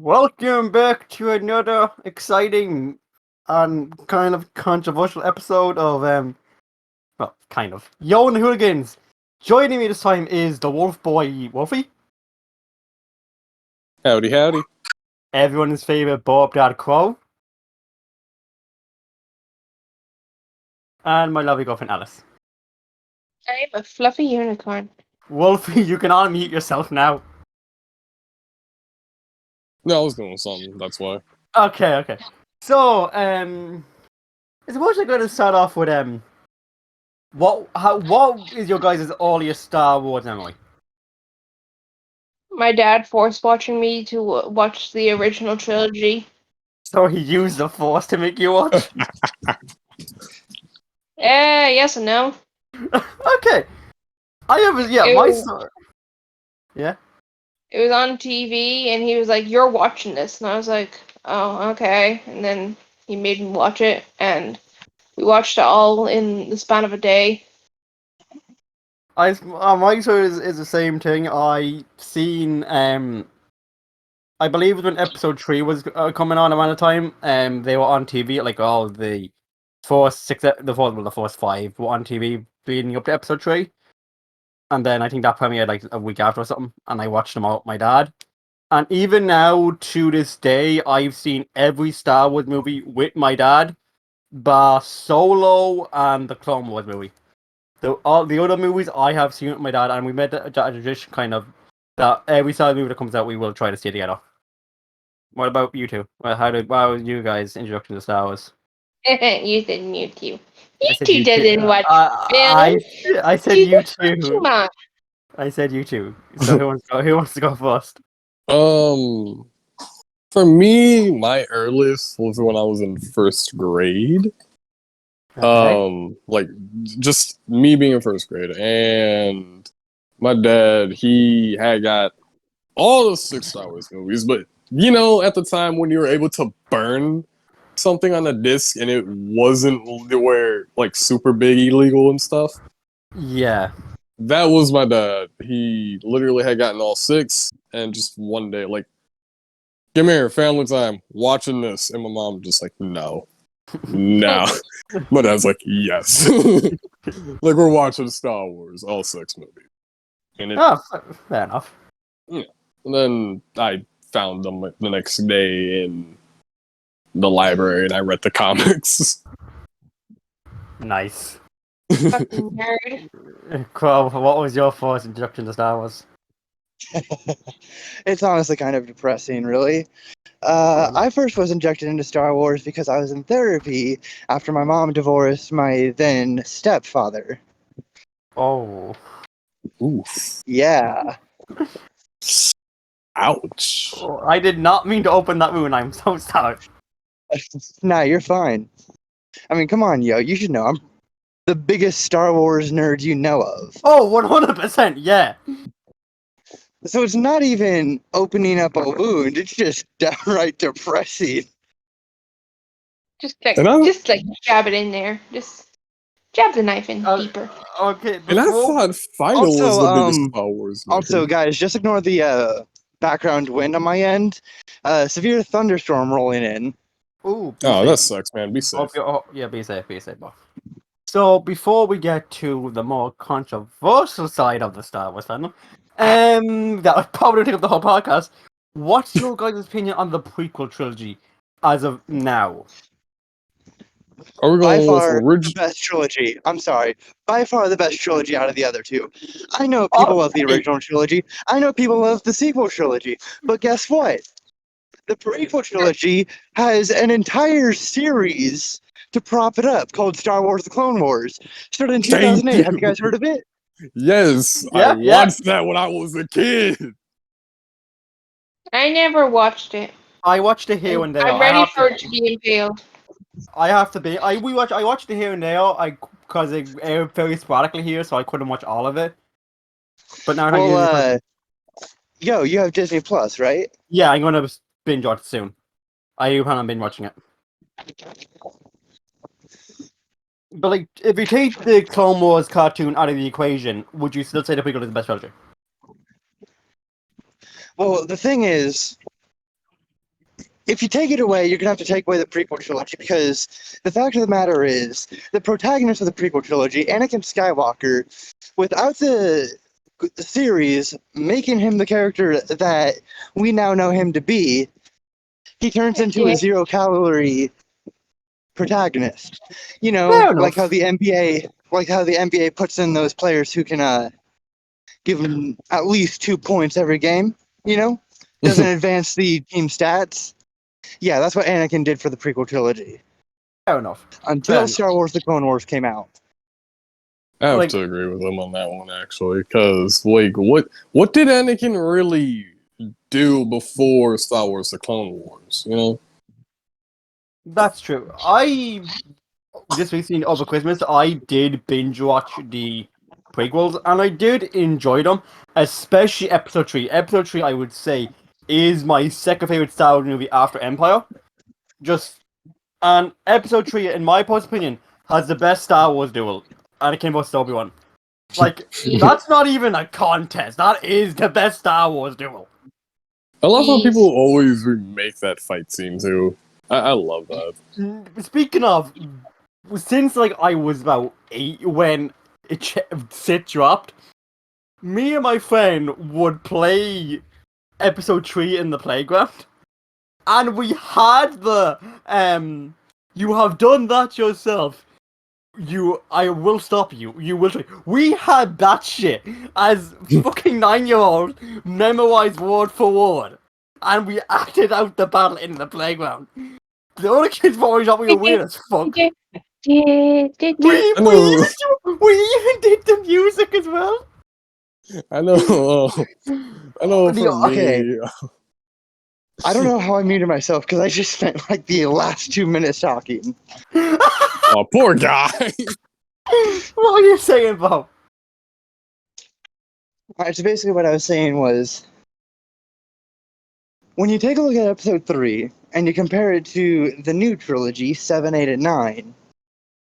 Welcome back to another exciting and kind of controversial episode of Yoh and The Hooligans. Joining me this time is the Wolf Boy Wolfie, Howdy, howdy. everyone's favorite Bob Dad Crow, and my lovely girlfriend Alice. I'm a fluffy unicorn. Wolfie, you can unmute yourself now. No, I was doing something, that's why. Okay. So, I suppose I'm going to start off with what is your guys' earliest Star Wars memory? My dad forced watching me to watch the original trilogy. So he used the Force to make you watch. Yes and no. Okay. Yeah. It was on TV, and he was like, "You're watching this," and I was like, "Oh, okay." And then he made me watch it, and we watched it all in the span of a day. My story is the same thing. I seen I believe it was when episode 3 was coming on around the time. They were on TV like all the first 5 were on TV leading up to episode 3, and then I think that premiered like a week after or something, and I watched them all with my dad. And even now to this day, I've seen every Star Wars movie with my dad, bar Solo and the Clone Wars movie. All the other movies I have seen with my dad, and we made a tradition kind of that every Star Wars movie that comes out, we will try to see it together. What about you two? Well, how was you guys' introduction to Star Wars? You said mute you. I You said two you didn't two. watch I film. said You you watch too two. much. I said you two. So who wants to go first? For me, my earliest was when I was in first grade. Okay. Like, just me being in first grade. And my dad, he had got all the 6 Star Wars movies, but, at the time when you were able to burn something on a disc and it wasn't where, like, super big illegal and stuff. Yeah. That was my dad. He literally had gotten all 6, and just one day, like, come here, family time, watching this. And my mom just like, no. My dad's like, yes. Like, we're watching Star Wars, all 6 movies. And Fair enough. Yeah. And then I found them the next day in the library, and I read the comics. Nice. Fucking nerd. Crow, what was your first introduction to Star Wars? It's honestly kind of depressing, really. I first was injected into Star Wars because I was in therapy after my mom divorced my then stepfather. Oh. Oof. Yeah. Ouch. I did not mean to open that wound. I'm so sorry. Nah, you're fine. I mean, come on, yo. You should know I'm the biggest Star Wars nerd you know of. Oh, 100%, yeah. So it's not even opening up a wound. It's just downright depressing. Just like jab it in there. Just jab the knife in deeper. Okay, And I thought Final was the biggest Star Wars movie. Also, guys, just ignore the background wind on my end. Severe thunderstorm rolling in. Ooh. Oh, that sucks, man. Be safe. Yeah, be safe, boss. So, before we get to the more controversial side of the Star Wars fandom, that would probably take up the whole podcast. What's your guys' opinion on the prequel trilogy as of now? Are we By going far with the best trilogy. I'm sorry. By far the best trilogy out of the other two. I know people love the original trilogy. I know people love the sequel trilogy. But guess what? The prequel trilogy has an entire series to prop it up called Star Wars: The Clone Wars. Started in 2008. Have you guys heard of it? Yes, I watched that when I was a kid. I never watched it. I watched it here and there. I'm ready for it to be impaled. I have to be. I watched it here and there. Because it aired very sporadically here, so I couldn't watch all of it. But now, yo, you have Disney Plus, right? Yeah, I'm gonna binge watch it soon. I plan on binge watching it. But like, if you take the Clone Wars cartoon out of the equation, would you still say the prequel is the best trilogy? Well, the thing is, if you take it away, you're gonna have to take away the prequel trilogy, because the fact of the matter is, the protagonist of the prequel trilogy, Anakin Skywalker, without the series making him the character that we now know him to be, he turns into a Yeah. zero-calorie protagonist. You know, Fair like how enough. the NBA puts in those players who can give them at least 2 points every game. You know, doesn't advance the team stats. Yeah, that's what Anakin did for the prequel trilogy Fair enough. until Fair Star Wars: The Clone Wars came out. I have Like- to agree with him on that one actually, because like, what did Anakin really do before Star Wars: The Clone Wars? You know, That's true. I this week seen over Christmas, I did binge watch the prequels, and I did enjoy them, especially Episode 3. Episode 3, I would say, is my second favorite Star Wars movie after Empire. And Episode 3, in my personal opinion, has the best Star Wars duel, Anakin vs. Obi-Wan. Like, that's not even a contest. That is the best Star Wars duel. I love how Jeez. people always remake that fight scene too. I love that. Speaking of, since like I was about 8 when Sith dropped, me and my friend would play Episode 3 in the playground, and we had the you have done that yourself. I will stop you. You will. We had that shit as fucking 9-year-olds memorized word for word, and we acted out the battle in the playground. The other kids probably thought we were weird as fuck. We even did the music as well. I know. I know. For Okay. me, I don't know how I muted myself because I just spent like the last 2 minutes talking. oh, poor guy. What are you saying, Bob? Alright, so basically what I was saying was, when you take a look at episode 3 and you compare it to the new trilogy, 7, 8, and 9,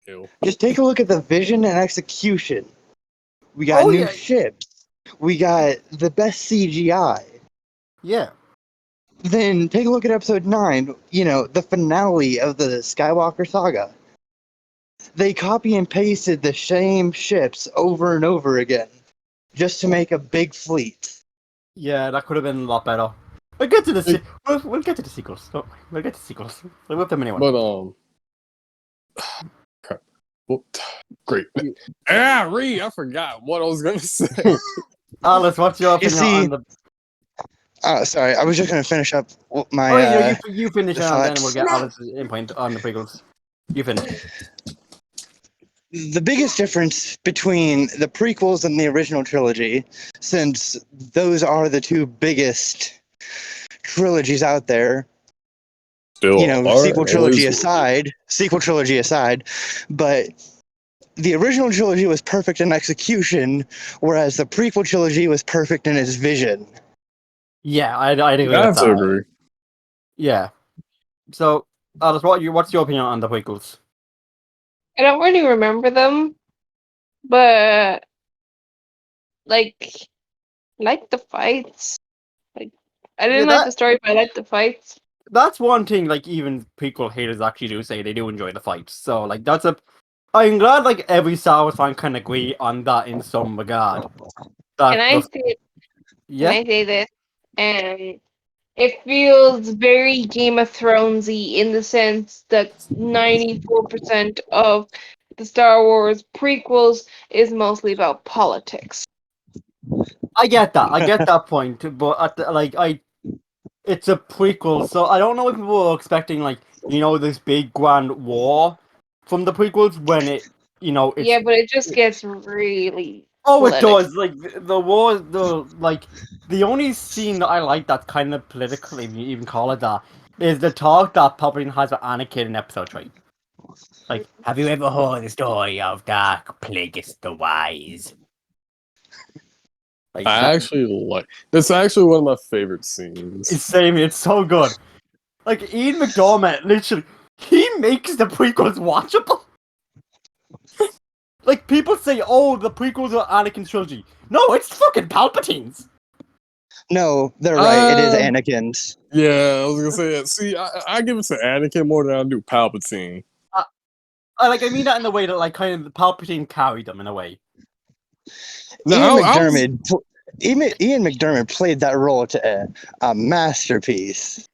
Ew. just take a look at the vision and execution. We got new ships. We got the best CGI. Yeah. Then take a look at episode 9, you know, the finale of the Skywalker saga. They copy and pasted the same ships over and over again just to make a big fleet. Yeah, that could have been a lot better. We'll get to the we'll get to the sequels. Don't worry. We'll get to sequels. We'll whip them anyway. But crap. Well, great. Ah, I forgot what I was gonna say. Alice, what's your opinion see- on the? Sorry, I was just going to finish up my. Oh, yeah, you finish the it, and then we'll thoughts. get Alice's input on the prequels. You finish. The biggest difference between the prequels and the original trilogy, since those are the two biggest trilogies out there, Still, you know, are, sequel trilogy always aside, but the original trilogy was perfect in execution, whereas the prequel trilogy was perfect in its vision. Yeah, I'd agree will. I with have to that. agree. Yeah. So, Alice, what's your opinion on the prequels? I don't really remember them, but like the fights. Like I didn't Yeah, like the story, but I liked the fights. That's one thing. Like even prequel haters actually do say they do enjoy the fights. So like that's a. I'm glad like every Star Wars fan can agree on that in some regard. Can I say Yeah. Can I say this? And it feels very Game of Thronesy in the sense that 94% of the Star Wars prequels is mostly about politics. I get that. I get that point. But it's a prequel, so I don't know if people were expecting like this big grand war from the prequels when it's Yeah, but it just gets really Oh, it political. does. Like the war, the only scene that I like that's kind of political, if you even call it that, is the talk that Palpatine has with Anakin in Episode 3. Like, have you ever heard the story of Dark Plagueis the Wise? Like, I actually like. That's actually one of my favorite scenes. it's same. It's so good. Like Ian McDermott, literally, he makes the prequels watchable. Like people say, oh, the prequels are Anakin's trilogy. No, it's fucking Palpatine's. No, they're right. It is Uh, Anakin's. Yeah, I was gonna say that. See, I give it to Anakin more than I do Palpatine. I mean that in the way that like kind of Palpatine carried them in a way. No, Ian I was, McDermott. Ian McDermott played that role to a masterpiece.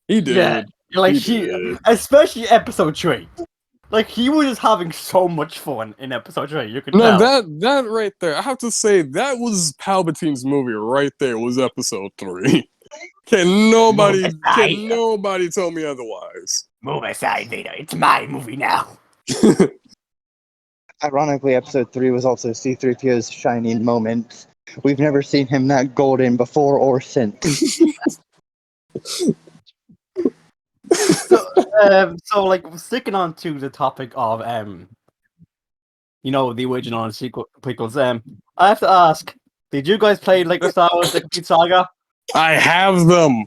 he Yeah, did. like He did. especially episode 3. Like he was just having so much fun in episode 3. You could No, tell. that right there, I have to say that was Palpatine's movie right there. Was episode 3. Can nobody tell me otherwise? Move aside, Vader. It's my movie now. Ironically, episode 3 was also C-3PO's shining moment. We've never seen him that golden before or since. So like sticking on to the topic of the original and sequel prequels. I have to ask, did you guys play Lego Star Wars: The Complete Saga? I have them.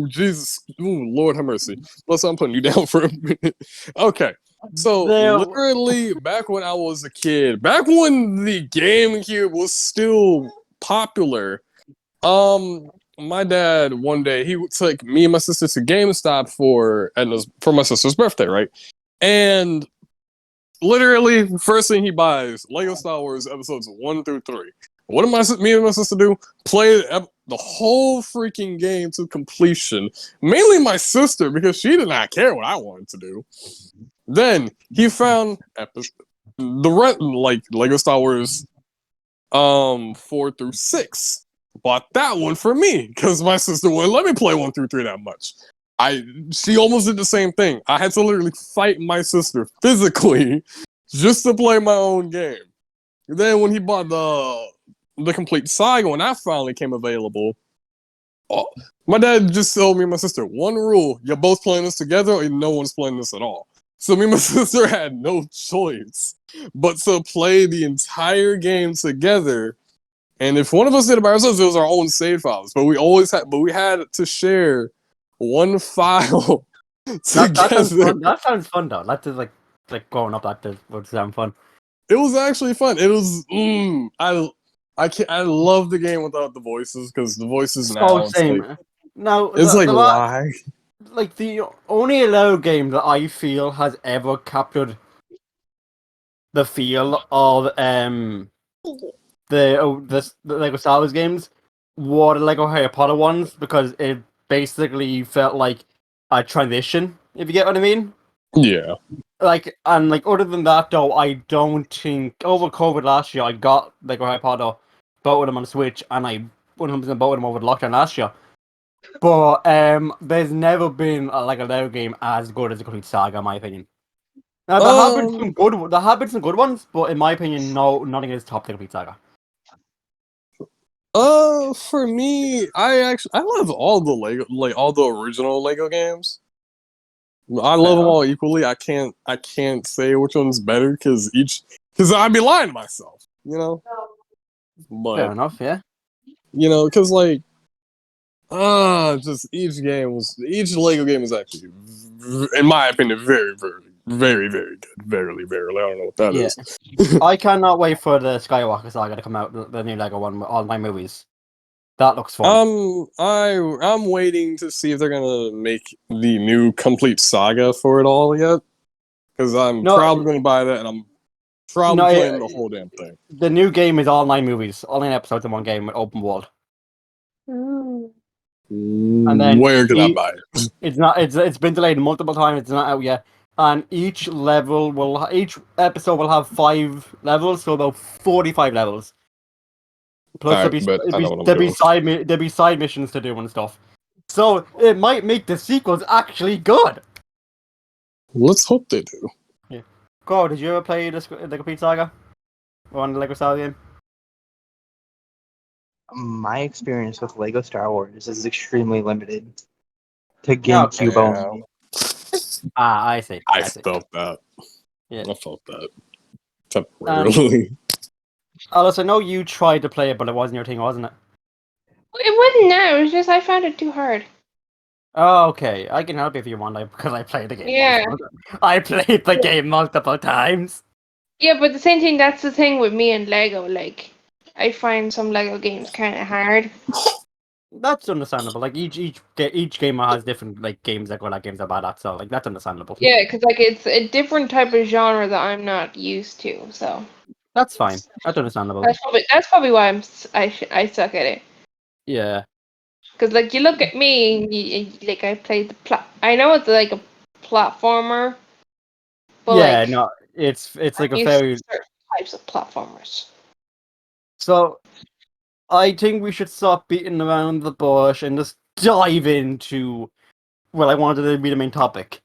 Jesus, Lord have mercy. Plus, I'm putting you down for a minute. Okay, so literally, back when I was a kid, back when the GameCube was still popular, my dad one day he took me and my sister to GameStop for my sister's birthday, right? And literally, first thing he buys, Lego Star Wars episodes 1 through 3. What did me and my sister do? Play the whole freaking game to completion. Mainly my sister, because she did not care what I wanted to do. Then he found Lego Star Wars 4 through 6. Bought that one for me because my sister wouldn't let me play 1 through 3 that much. She almost did the same thing. I had to literally fight my sister physically just to play my own game. Then when he bought the complete saga, when that finally came available, my dad just told me and my sister, one rule, you're both playing this together or no one's playing this at all. So me and my sister had no choice but to play the entire game together. And if one of us did it by ourselves, it was our own save files. But we had to share one file together. That sounds fun though. That is like growing up. That would sound fun. It was actually fun. It was. I love the game without the voices because the voices now. Oh, same. Now It's why? Like the only Lego game that I feel has ever captured the feel of the Lego Star Wars games were the Lego Harry Potter ones because it basically felt like a transition, if you get what I mean. Yeah. Other than that though, I don't think over COVID last year I got Lego Harry Potter, bought them on the Switch, and I 100% bought them over the lockdown last year. But there's never been a Lego game as good as the Complete Saga, in my opinion. Now there have been some good ones, but in my opinion, no, nothing is top the Complete Saga. For me, I love all the Lego, all the original Lego games. I love them all equally. I can't say which one's better because I'd be lying to myself, But fair enough, yeah. Because just each Lego game is actually, in my opinion, very, very, very, very good. Verily, verily. I don't know what that is. I cannot wait for the Skywalker Saga to come out, the new Lego one with all my movies. That looks fun. I'm waiting to see if they're gonna make the new complete saga for it all yet. Because I'm probably gonna buy that, and I'm probably playing the whole damn thing. The new game is all 9 movies, all 9 episodes in one game with open world. And then where can I buy it? It's been delayed multiple times. It's not out yet. And each episode will have 5 levels, so about 45 levels. Plus, there'll be side missions to do and stuff. So it might make the sequels actually good. Let's hope they do. Yeah. Carl, did you ever play the Complete Saga on the Lego Star Wars game? My experience with Lego Star Wars is extremely limited to GameCube only. I see. I felt that. Yeah. I felt that. Temporarily. Alice, I know you tried to play it, but it wasn't your thing, wasn't it? It wasn't now, it was just I found it too hard. Oh, okay. I can help you if you want, because I played the game. Yeah. I played the game multiple times. Yeah, but the same thing, that's the thing with me and Lego, I find some Lego games kind of hard. That's understandable. Like each gamer has different like games that good at, games that are bad at. So like that's understandable. Yeah, because like it's a different type of genre that I'm not used to. So That's fine. That's understandable. that's probably why I suck at it. Yeah. Because like you look at me and like I played I know it's like a platformer, but Yeah. like No. It's I'm like a used to very. certain types of platformers. So I think we should stop beating around the bush and just dive into. Well, I wanted to be the main topic.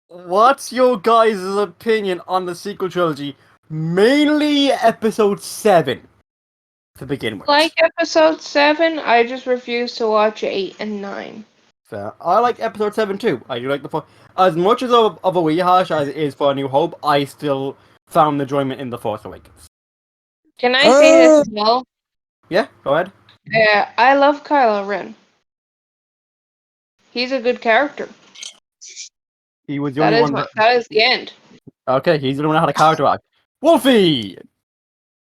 What's your guys' opinion on the sequel trilogy? Mainly episode 7 to begin with. Like episode 7, I just refuse to watch 8 and 9. Fair. I like episode 7 too. I do like as much as of a rehash as it is for A New Hope, I still found enjoyment in The Force Awakens. Can I say this as well? Yeah, go ahead. I love Kylo Ren. He's a good character. He was the only one that. That is the end. Okay, he's the only one that had a character arc. Wolfie!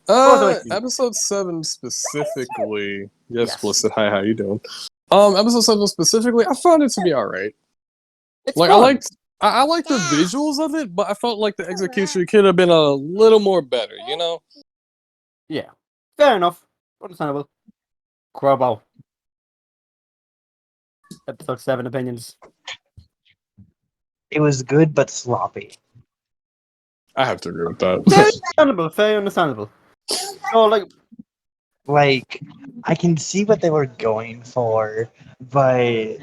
Force Awakens. Episode 7 specifically. Yes, Yes. Blizzard. Hi, how you doing? Episode 7 specifically, I found it to be alright. It's Like fun. I like the visuals of it, but I felt like the execution could have been a little more better, you know? Yeah. Fair enough. Understandable. Crobo. Episode 7 opinions. It was good but sloppy. I have to agree with that. Very understandable. Very understandable. So, Like, I can see what they were going for, but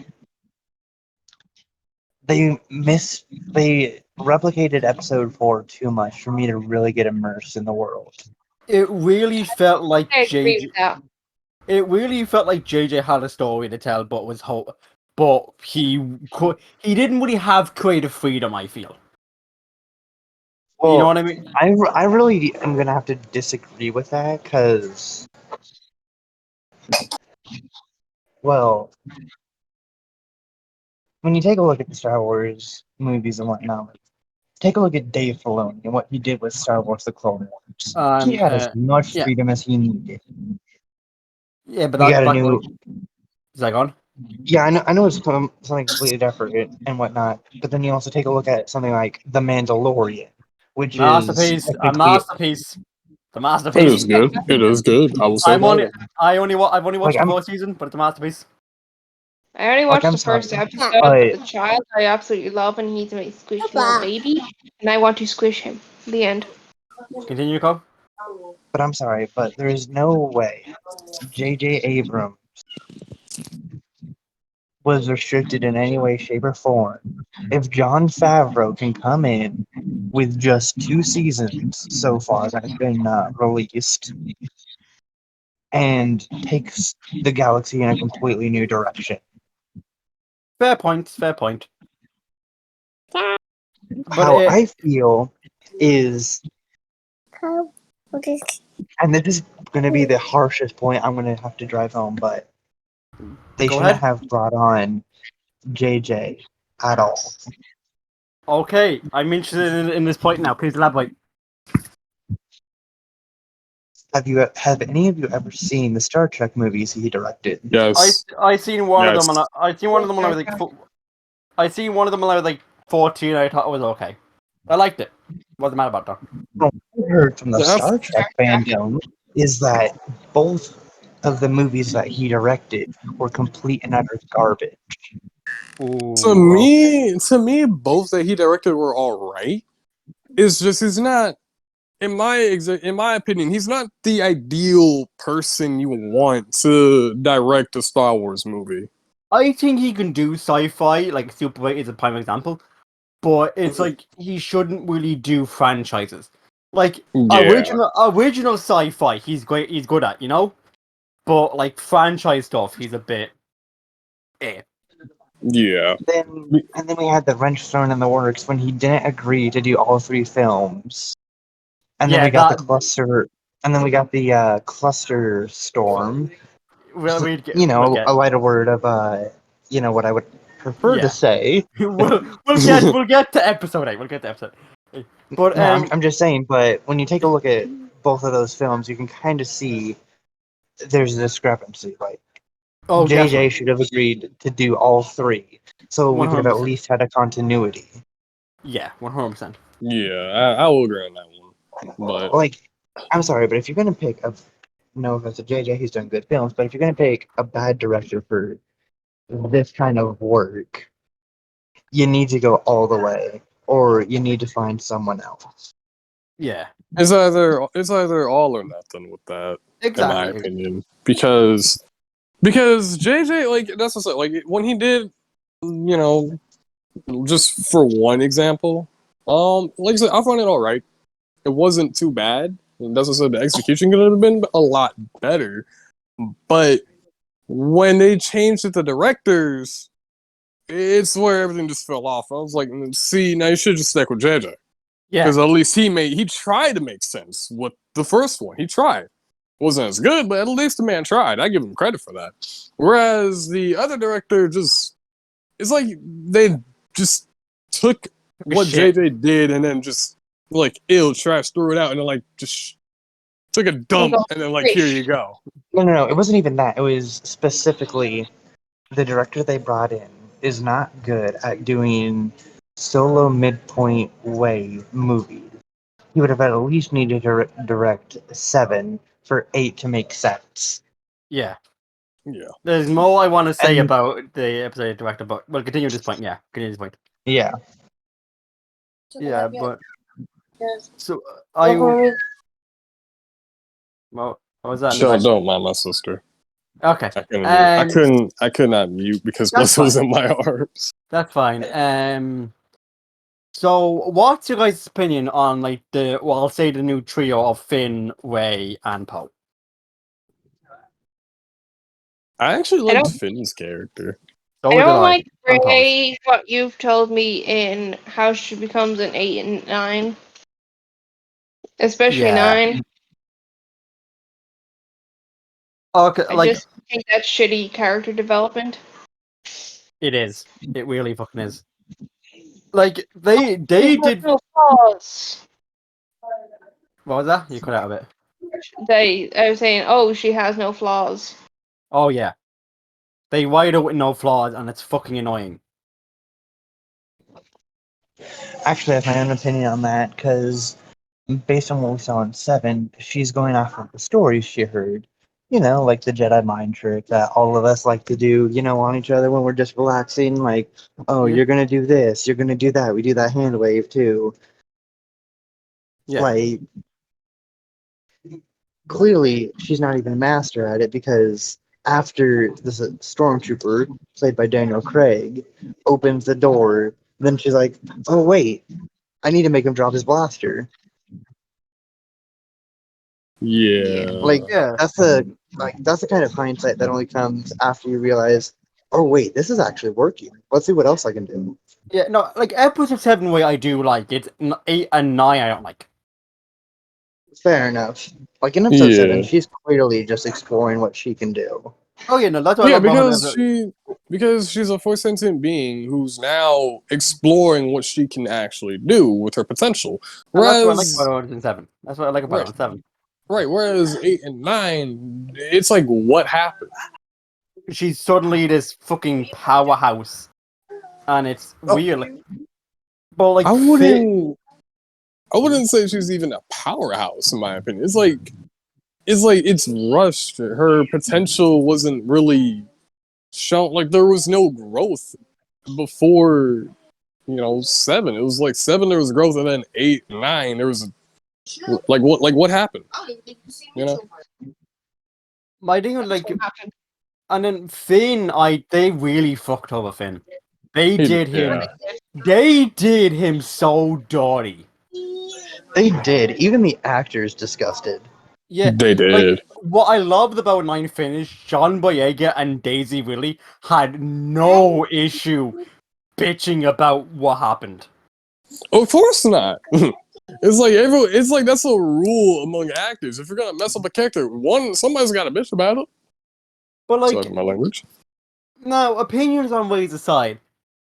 they replicated episode 4 too much for me to really get immersed in the world. it really felt like I agree JJ. with that. It really felt like JJ had a story to tell, but he didn't really have creative freedom. I feel. Well, You know what I mean? I really am gonna have to disagree with that because, well, when you take a look at the Star Wars movies and whatnot, take a look at Dave Filoni and what he did with Star Wars: The Clone Wars. He had as much yeah. freedom as he needed. Yeah, but We that's got a back. new. Is that gone? Yeah, I know it's something completely different and whatnot, but then you also take a look at something like The Mandalorian, which Masterpiece. is A masterpiece. The It masterpiece. is good. It is good. I will say I've only that. watched Like, the 4th season, but it's a masterpiece. I only Like, watched I'm the first sorry, episode, but- but the child I absolutely love, and he's a squishy little baby, and I want to squish him. The end. Continue, Cole. But I'm sorry, but there is no way J.J. Abrams was restricted in any way, shape, or form. If Jon Favreau can come in with just 2 seasons so far that have been released and takes the galaxy in a completely new direction. Fair point. Fair point. But How I feel is, and this is going to be the harshest point I'm going to have to drive home, but they Go shouldn't ahead. have brought on JJ at all. Okay, I'm interested in this point now. Please elaborate. Have any of you ever seen the Star Trek movies he directed? Yes. I seen one of Yes. them, and I seen one of them when I was like, I seen one of them when I was like 14. I thought it was okay. I liked it. Wasn't mad about that. What I heard from the That's- Star Trek fandom is that both of the movies that he directed were complete and utter garbage. Ooh, To me, both that he directed were all right. It's just he's not, in my opinion, he's not the ideal person you want to direct a Star Wars movie. I think he can do sci-fi, like Super 8 is a prime example, but it's like he shouldn't really do franchises. Like original sci-fi, he's great. He's good at, you know. But like franchise stuff, he's a bit. Yeah. And then we had the wrench thrown in the works when he didn't agree to do all 3 films. And then Yeah, we got that- the cluster. And then we got the cluster storm. Well, A lighter word of what I would prefer Yeah. to say. we'll get to episode 8. We'll get to episode 8. But No, I'm just saying. But when you take a look at both of those films, you can kind of see there's a discrepancy. Like Oh, JJ definitely. should have agreed to do all three, so we could have at 100%. least had a continuity. Yeah, 100%. Yeah, I will agree on that one. But Like, I'm sorry, but if you're gonna pick a no offense to JJ, he's done good films, but if you're gonna pick a bad director for this kind of work, you need to go all the way, or you need to find someone else. Yeah, it's either all or nothing with that, in my exactly. opinion. Because JJ, like, that's what's like when he did, you know, just for one example, like I said, I found it all right. It wasn't too bad. And that's what I said. The execution could have been a lot better, but when they changed it to directors, it's where everything just fell off. I was like, see, now you should just stick with JJ. Yeah, Because at least he tried to make sense with the first one. He tried. Wasn't as good, but at least the man tried. I give him credit for that. Whereas the other director just, it's like they just took what shit. JJ did and then just like trash, threw it out, and then like just took a dump and then like, here you go. No. It wasn't even that. It was specifically the director they brought in is not good at doing solo midpoint way movies. He would have at least needed to direct 7 for 8 to make sense. Yeah. Yeah. There's more I want to say And- about the episode director, but we'll continue this point. Yeah, continue this point. Yeah. Yeah, but so I. Well, what was that? Don't mind my sister. Okay. I could not mute because That's Bliss was in my arms. That's fine. So what's your guys' opinion on like I'll say the new trio of Finn, Rey, and Poe? I actually I liked don't- Finn's character. So I did don't like and Poe's. Rey, what you've told me in how she becomes an 8 and 9. Especially Yeah. 9. Okay, I like just think that's shitty character development. it is. It really fucking is. Like they She has did. no flaws. What was that? You cut out of it. I was saying, oh, she has no flaws. Oh yeah. They write it with no flaws, and it's fucking annoying. Actually, I have my own opinion on that because based on what we saw in 7, she's going off of the stories she heard. You know, like the Jedi mind trick that all of us like to do, on each other when we're just relaxing. Like, oh, Yeah. you're going to do this, you're going to do that. We do that hand wave too. Yeah. Like, clearly, she's not even a master at it because after this stormtrooper, played by Daniel Craig, opens the door, then she's like, oh, wait, I need to make him drop his blaster. Yeah. Like, Yeah. that's the kind of hindsight that only comes after you realize, oh, wait, this is actually working. Let's see what else I can do. Yeah. No, like episode 7 way I do like it. 8 and 9 I don't like. Fair enough. Like in episode 7, Yeah. she's clearly just exploring what she can do. Oh yeah, no, that's what I Yeah, love about because she's a force sentient being who's now exploring what she can actually do with her potential. And that's what I like Whereas, about it in 7. That's what I like about it in 7. right, whereas 8 and 9, it's like, what happened? She's suddenly this fucking powerhouse, and it's weird. But like, I wouldn't say she's even a powerhouse in my opinion. It's rushed. Her potential wasn't really shown. Like there was no growth before, 7. It was like 7 there was growth, and then 8, 9 there was what happened? my thing was like, and then Finn, they really fucked over Finn. They did him so dirty. They did. Even the actors discussed it. Yeah, They did. Like, what I loved about 9 Finn is John Boyega and Daisy Ridley had no issue bitching about what happened. Of course not. It's like that's a rule among actors. If you're gonna mess up a character, somebody's got to bitch about it. But like, Sorry for my language. now opinions on ways aside,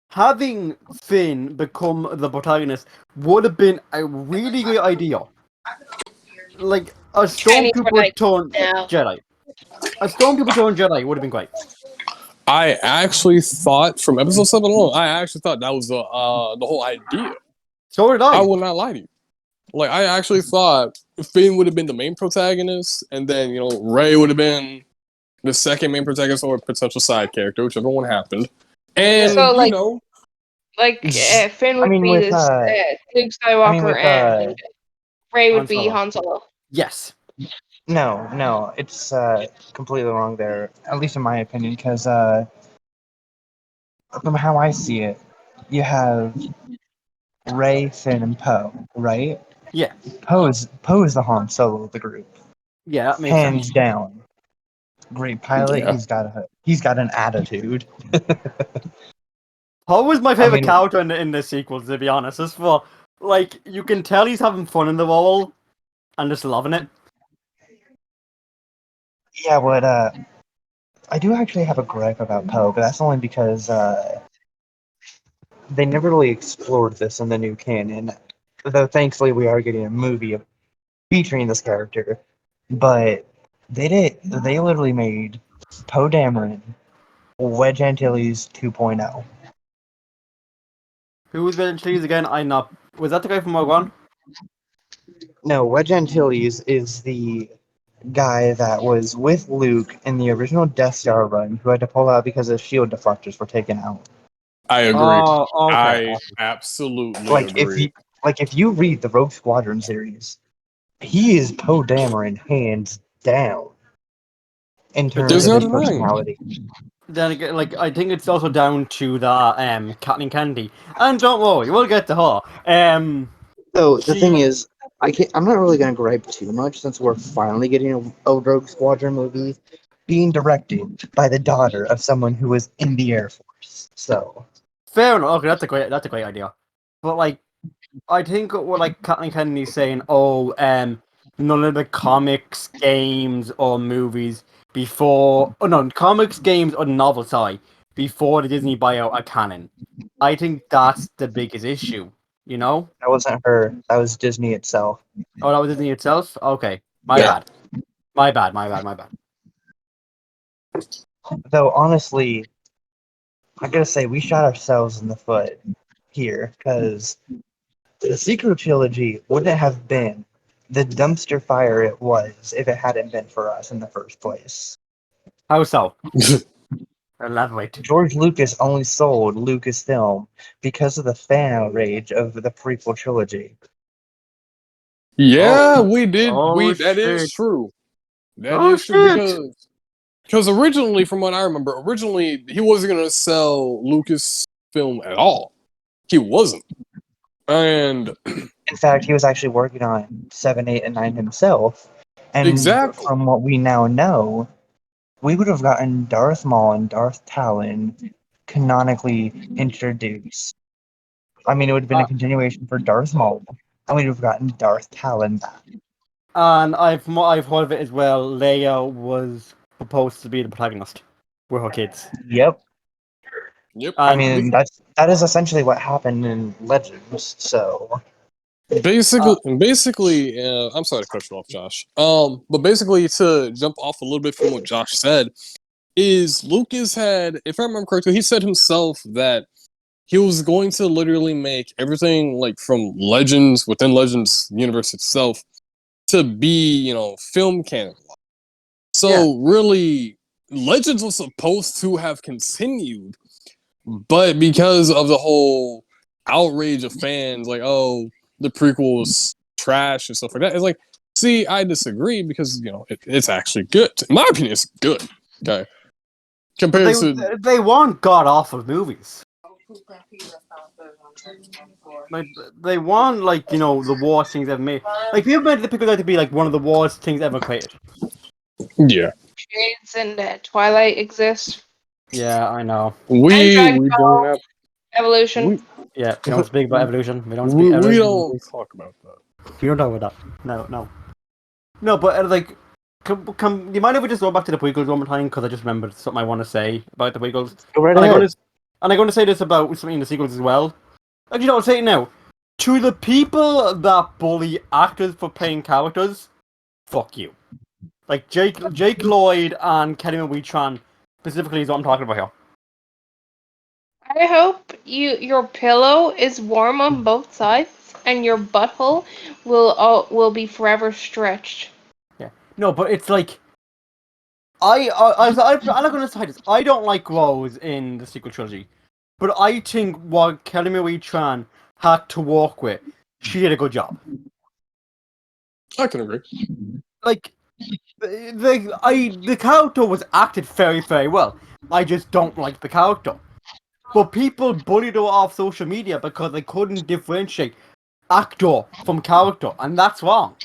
having Finn become the protagonist would have been a really great idea. Like, A Chinese were stormtrooper like, turned no. Jedi. A stormtrooper turned Jedi would have been great. I actually thought from episode 7 on, I actually thought that was the whole idea. So did I I. will not lie to you. Like I actually thought Finn would have been the main protagonist, and then Rey would have been the second main protagonist or potential side character, whichever one happened. And So, like, Finn I would mean, be with this Luke Skywalker, and Rey would Han be Solo. Han Solo. Yes. no, it's completely wrong there. At least in my opinion, because from how I see it, you have Rey, Finn, and Poe, right? Yeah. Poe's the Han Solo of the group, Yeah, that makes sense. hands down. Great pilot. Yeah. He's got an attitude. Poe was my favorite mean- character in the sequels, to be honest. Just for like, you can tell he's having fun in the role and just loving it. Yeah, what I do actually have a gripe about Poe, but that's only because they never really explored this in the new canon. Though thankfully we are getting a movie featuring this character. But they literally made Poe Dameron Wedge Antilles 2.0. Who was the cheese again? Was that the guy from Rogue One? No, Wedge Antilles is the guy that was with Luke in the original Death Star run who had to pull out because his shield deflectors were taken out. I agree. Oh, okay. I absolutely Like agree. if you read the Rogue Squadron series, he is Poe Dameron hands down in terms There's of no his denying. personality. Then again, like, I think it's also down to the Kathleen Kennedy. And don't worry, we'll get to her. So the She- thing is, I'm not really going to gripe too much since we're finally getting a Rogue Squadron movie being directed by the daughter of someone who was in the Air Force. So Fair enough. Okay, that's a great idea. But like, I think what like Kathleen Kennedy's saying, none of the comics, games, or movies comics, games, or novels, sorry, before the Disney buyout are canon. I think that's the biggest issue. You know? that wasn't her. That was Disney itself. Oh, that was Disney itself. Okay, my Yeah. bad. My bad. Though honestly, I gotta say we shot ourselves in the foot here because the sequel trilogy wouldn't have been the dumpster fire it was if it hadn't been for us in the first place. How so? Elaborate. George Lucas only sold Lucasfilm because of the fan outrage of the prequel trilogy. Yeah, we did. Oh, That is shit. true. That Oh, is true shit. because originally, from what I remember, he wasn't gonna sell Lucasfilm at all. He wasn't, and In fact, he was actually working on 7, 8, and 9 himself. And Exactly. from what we now know, we would have gotten Darth Maul and Darth Talon canonically introduced. I mean, it would have been a continuation for Darth Maul, and we would have gotten Darth Talon back. And I've heard of it as well. Leia was proposed to be the protagonist with her kids. Yep. yep. I And mean, that is essentially what happened in Legends. So Basically, I'm sorry to cut you off, Josh. But basically, to jump off a little bit from what Josh said, is Lucas had, if I remember correctly, he said himself that he was going to literally make everything like from Legends within Legends universe itself to be, film canon. So really, Legends was supposed to have continued, but because of the whole outrage of fans, like, oh, the prequel was trash and stuff like that, it's like, see, I disagree because it's actually good. In my opinion, it's good. Okay, compared to they weren't god awful movies. Like they weren't like the worst things ever made. Like people made the Prequel to be like one of the worst things ever created. yeah, Shades and Twilight exist. Yeah, I know. we Dragon don't Ball. have Evolution. Yeah, we don't speak about evolution. We don't speak. we evolution. don't talk about that. We don't talk about that. No. But like, do you mind if we just go back to the prequels one more time? Because I just remembered something I want to say about the prequels. go right And ahead. I'm going to say this about something in the sequels as well. Actually, I'll say it now. To the people that bully actors for playing characters, fuck you. Like Jake Lloyd and Kelly Marie-Tran specifically is what I'm talking about here. I hope your pillow is warm on both sides and your butthole will be forever stretched. Yeah. No, but it's like I'm not gonna say this. I don't like Rose in the sequel trilogy, but I think what Kelly Marie-Tran had to work with, she did a good job. I can agree. Like the character was acted very, very well. I just don't like the character. But people bullied her off social media because they couldn't differentiate actor from character, and that's wrong.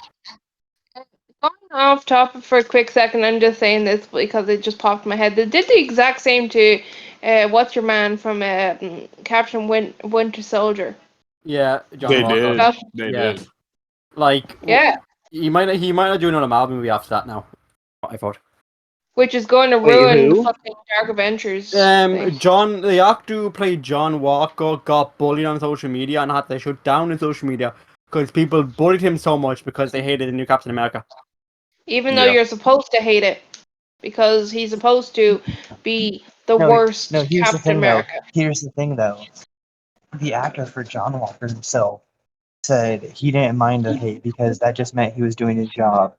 Going off topic for a quick second, I'm just saying this because it just popped in my head. They did the exact same to what's your man from Captain Winter Soldier. Yeah, John They Walker. did. That's- They Yeah. did. Like, Yeah, he might not do another Marvel movie after that now. I thought. which is going to Wait, ruin who? fucking Dark Adventures. thing. The actor who played John Walker got bullied on social media and had to shut down his social media because people bullied him so much because they hated the new Captain America. Even though Yeah. you're supposed to hate it, because he's supposed to be the No, worst No, here's the Captain thing, America. though. Here's the thing, though. The actor for John Walker himself said he didn't mind the hate because that just meant he was doing his job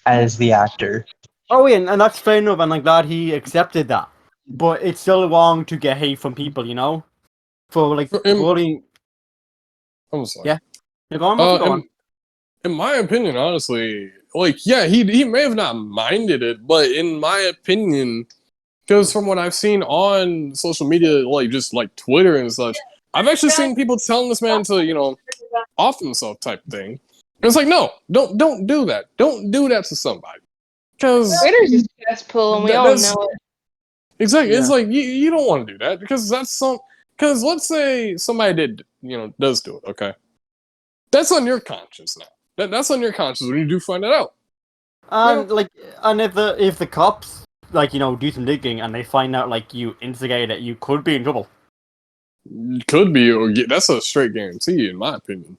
as the actor. Oh yeah, and that's fair enough, and I'm glad he accepted that. But it's still wrong to get hate from people, you know, for like bullying. I'm sorry. Yeah. Go on, Muffy, go on. In my opinion, honestly, like, yeah, he may have not minded it, but in my opinion, because from what I've seen on social media, like just like Twitter and such, I've actually seen people telling this man to, off himself type thing. And it's like, no, don't do that. Don't do that to somebody. Because Twitter's just cesspool, and we all that's- know it. exactly, Yeah. it's like you don't want to do that because because let's say somebody does do it, okay? That's on your conscience now. That's on your conscience when you do find it out. And if the cops do some digging and they find out like you instigated it, you could be in trouble. Could be, or that's a straight guarantee, in my opinion.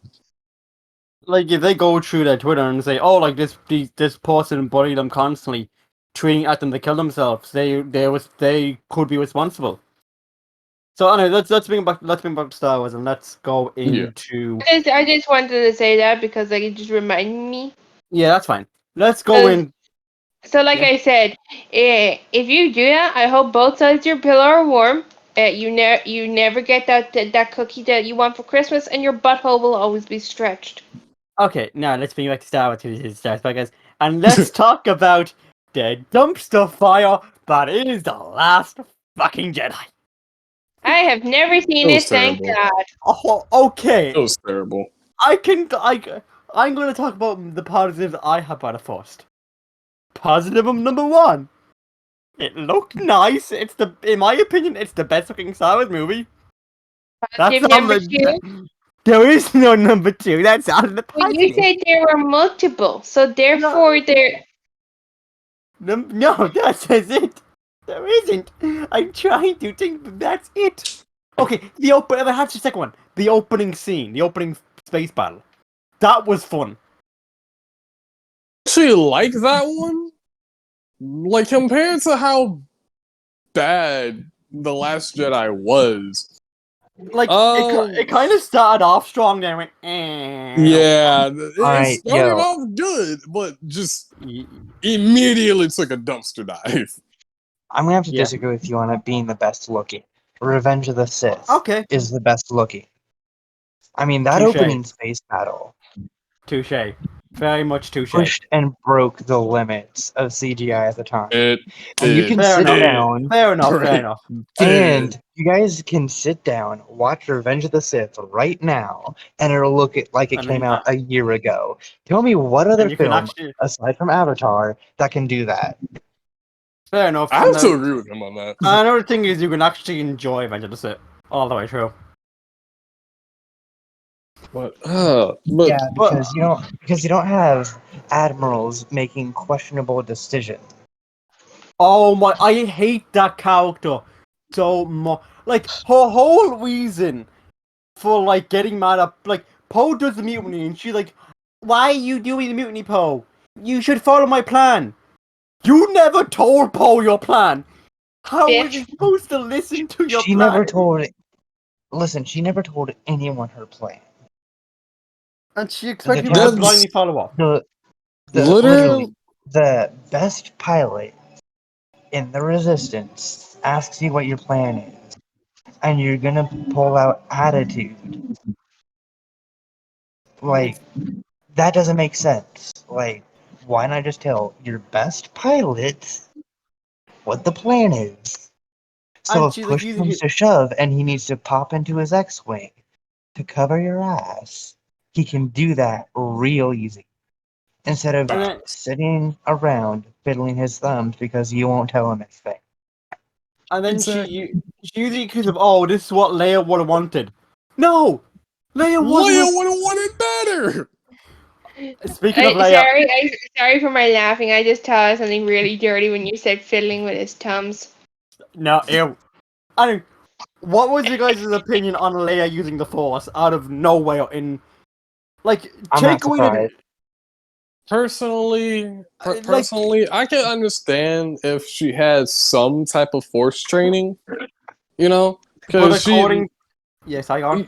Like if they go through their Twitter and say, "Oh, like this person bullied them constantly, tweeting at them to kill themselves," they could be responsible. So anyway, let's bring back to Star Wars and let's go into. I just wanted to say that because like, it just reminded me. Yeah, that's fine. Let's go in. So, like Yeah. I said, if you do that, I hope both sides of your pillow are warm. You never get that cookie that you want for Christmas, and your butthole will always be stretched. Okay, now let's bring back to Star Wars podcast, and let's talk about the dumpster fire that is the last fucking Jedi. I have never seen It it, was thank terrible. God. Oh, okay. It was terrible. I'm going to talk about the positives I have about it first. Positive number one. It looked nice. In my opinion, it's the best looking Star Wars movie. Positive number two. There is no number two. That's out of the Well, positive. you said there were multiple, so therefore there. No, that says it. There isn't. I'm trying to think, but that's it. Okay, I have the second one. The opening scene, the opening space battle. That was fun. Actually, like that one. Like compared to how bad The Last Jedi was. Like it kind of started off strong, then went. Yeah, it Alright, started yo. off good, but just immediately took a dumpster dive. I'm gonna have to Yeah. disagree with you on it being the best looking. Revenge of the Sith Okay. is the best looking. I mean, that Touche. opening space battle Touche. Very much touche. pushed and broke the limits of CGI at the time. It And you did. can Fair sit enough. down, Fair enough. Right. Fair enough. and you guys can sit down, watch Revenge of the Sith right now, and it'll look like it And came then- out a year ago. Tell me what other And you can film, actually. aside from Avatar, that can do that? Fair enough. I have And to agree with him on that. another thing is you can actually enjoy Revenge of the Sith all the way through. But Yeah, because you don't have admirals making questionable decisions. Oh my! I hate that character so much. Like her whole reason for like getting mad at Poe does the mutiny, and she's like, "Why are you doing the mutiny, Poe?" You should follow my plan. You never told Poe your plan. How was he Bitch. supposed to listen to your She plan? never told. Listen, she never told anyone her plan. And she expected people That's to blindly follow up. The literally. literally the best pilot in the Resistance asks you what your plan is, and you're gonna pull out attitude. Like, that doesn't make sense. Like, why not just tell your best pilot what the plan is? So And if she's like push using comes it. to shove and he needs to pop into his X-Wing to cover your ass, he can do that real easy. Instead of And then, sitting around fiddling his thumbs because you won't tell him anything. and then Exactly. she usually accuses of, oh, this is what Leia would have wanted. No! Leia wasn't. Leia would have wanted better. Speaking of Leia, Sorry for my laughing. I just thought of something really dirty when you said fiddling with his thumbs. no, ew. I mean, what was your guys' opinion on Leia using the Force out of nowhere in, like, I'm not take away the, surprised. Personally, like, personally, I can understand if she had some type of force training, you know, but because according, yes, I are.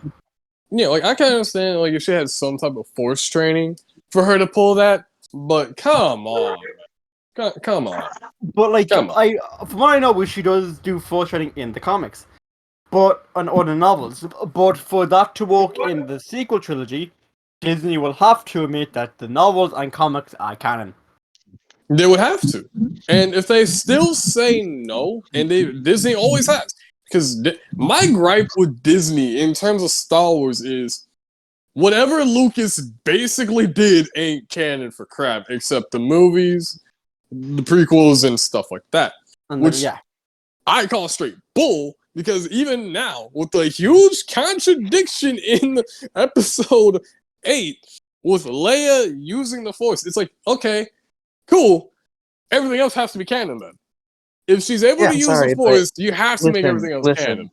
yeah, like I can understand like if she had some type of force training for her to pull that, but come on, come on, But like, come on. from what I know, she does do Force training in the comics, or the novels. But for that to work in the sequel trilogy, Disney will have to admit that the novels and comics are canon. They would have to, and if they still say no, and Disney always has, because my gripe with Disney in terms of Star Wars is whatever Lucas basically did ain't canon for crap, except the movies, the prequels, and stuff like that. And Which yeah, I call straight bull, because even now, with the huge contradiction in episode 8, with Leia using the Force, it's like, okay, cool. Everything else has to be canon then. If she's able Yeah, to use the sorry, but Force, you have to make everything else canon.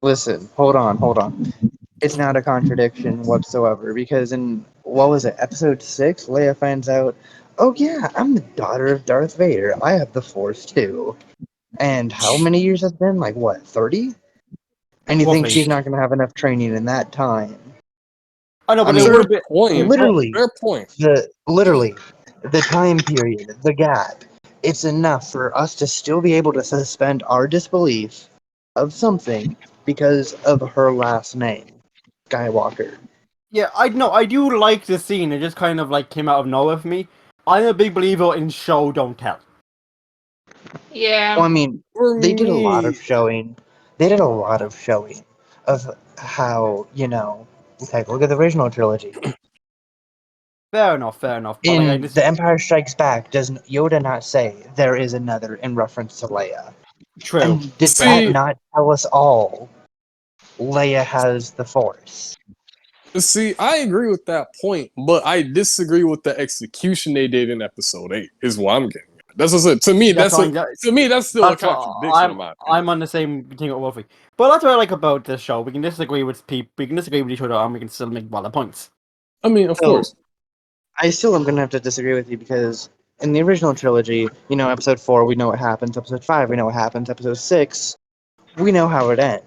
listen. Hold on. It's not a contradiction whatsoever because in what was it, episode 6, Leia finds out, oh yeah, I'm the daughter of Darth Vader. I have the Force too. And how many years has it been? Like what, 30? And you think roughly. she's not gonna have enough training in that time? I know, I but mean, it would Fair have been. point. literally, Fair point. the time period, the gap, it's enough for us to still be able to suspend our disbelief of something because of her last name, Skywalker. Yeah, I know. I do like the scene. It just kind of like came out of nowhere for me. I'm a big believer in show don't tell. Yeah. Well, I mean, For they did a lot of me, showing. They did a lot of showing of how, like, look at the original trilogy. Fair enough. But like, I In just The Empire Strikes Back, does Yoda not say there is another in reference to Leia? true. And did that see, not tell us all Leia has the Force? I agree with that point, but I disagree with the execution they did in episode 8. Is what I'm getting at. That's what I said. To me, That's fine. that's still a That's what contradiction in my opinion. I'm on the same thing with Wolfie. But that's what I like about this show. We can disagree with people. We can disagree with each other, and we can still make valid points. I mean, of So, course. I still am going to have to disagree with you because in the original trilogy, episode 4, we know what happens. Episode 5, we know what happens. Episode 6, we know how it ends.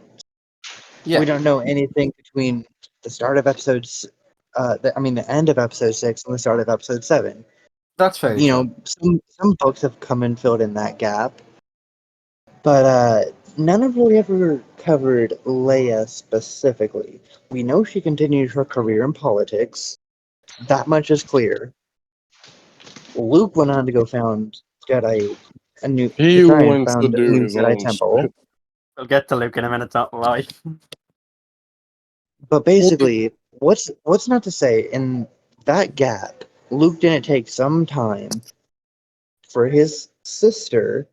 Yeah, We don't know anything between the start of the end of episode 6 and the start of episode 7. that's very true. Some books have come and filled in that gap, but none have really ever covered Leia specifically. We know she continued her career in politics. That much is clear. Luke went on to go found Jedi He to try and wants to found a do new his Jedi own temple. shit. We'll get to Luke in a minute. Don't lie. But basically, what's not to say in that gap, Luke didn't take some time for his sister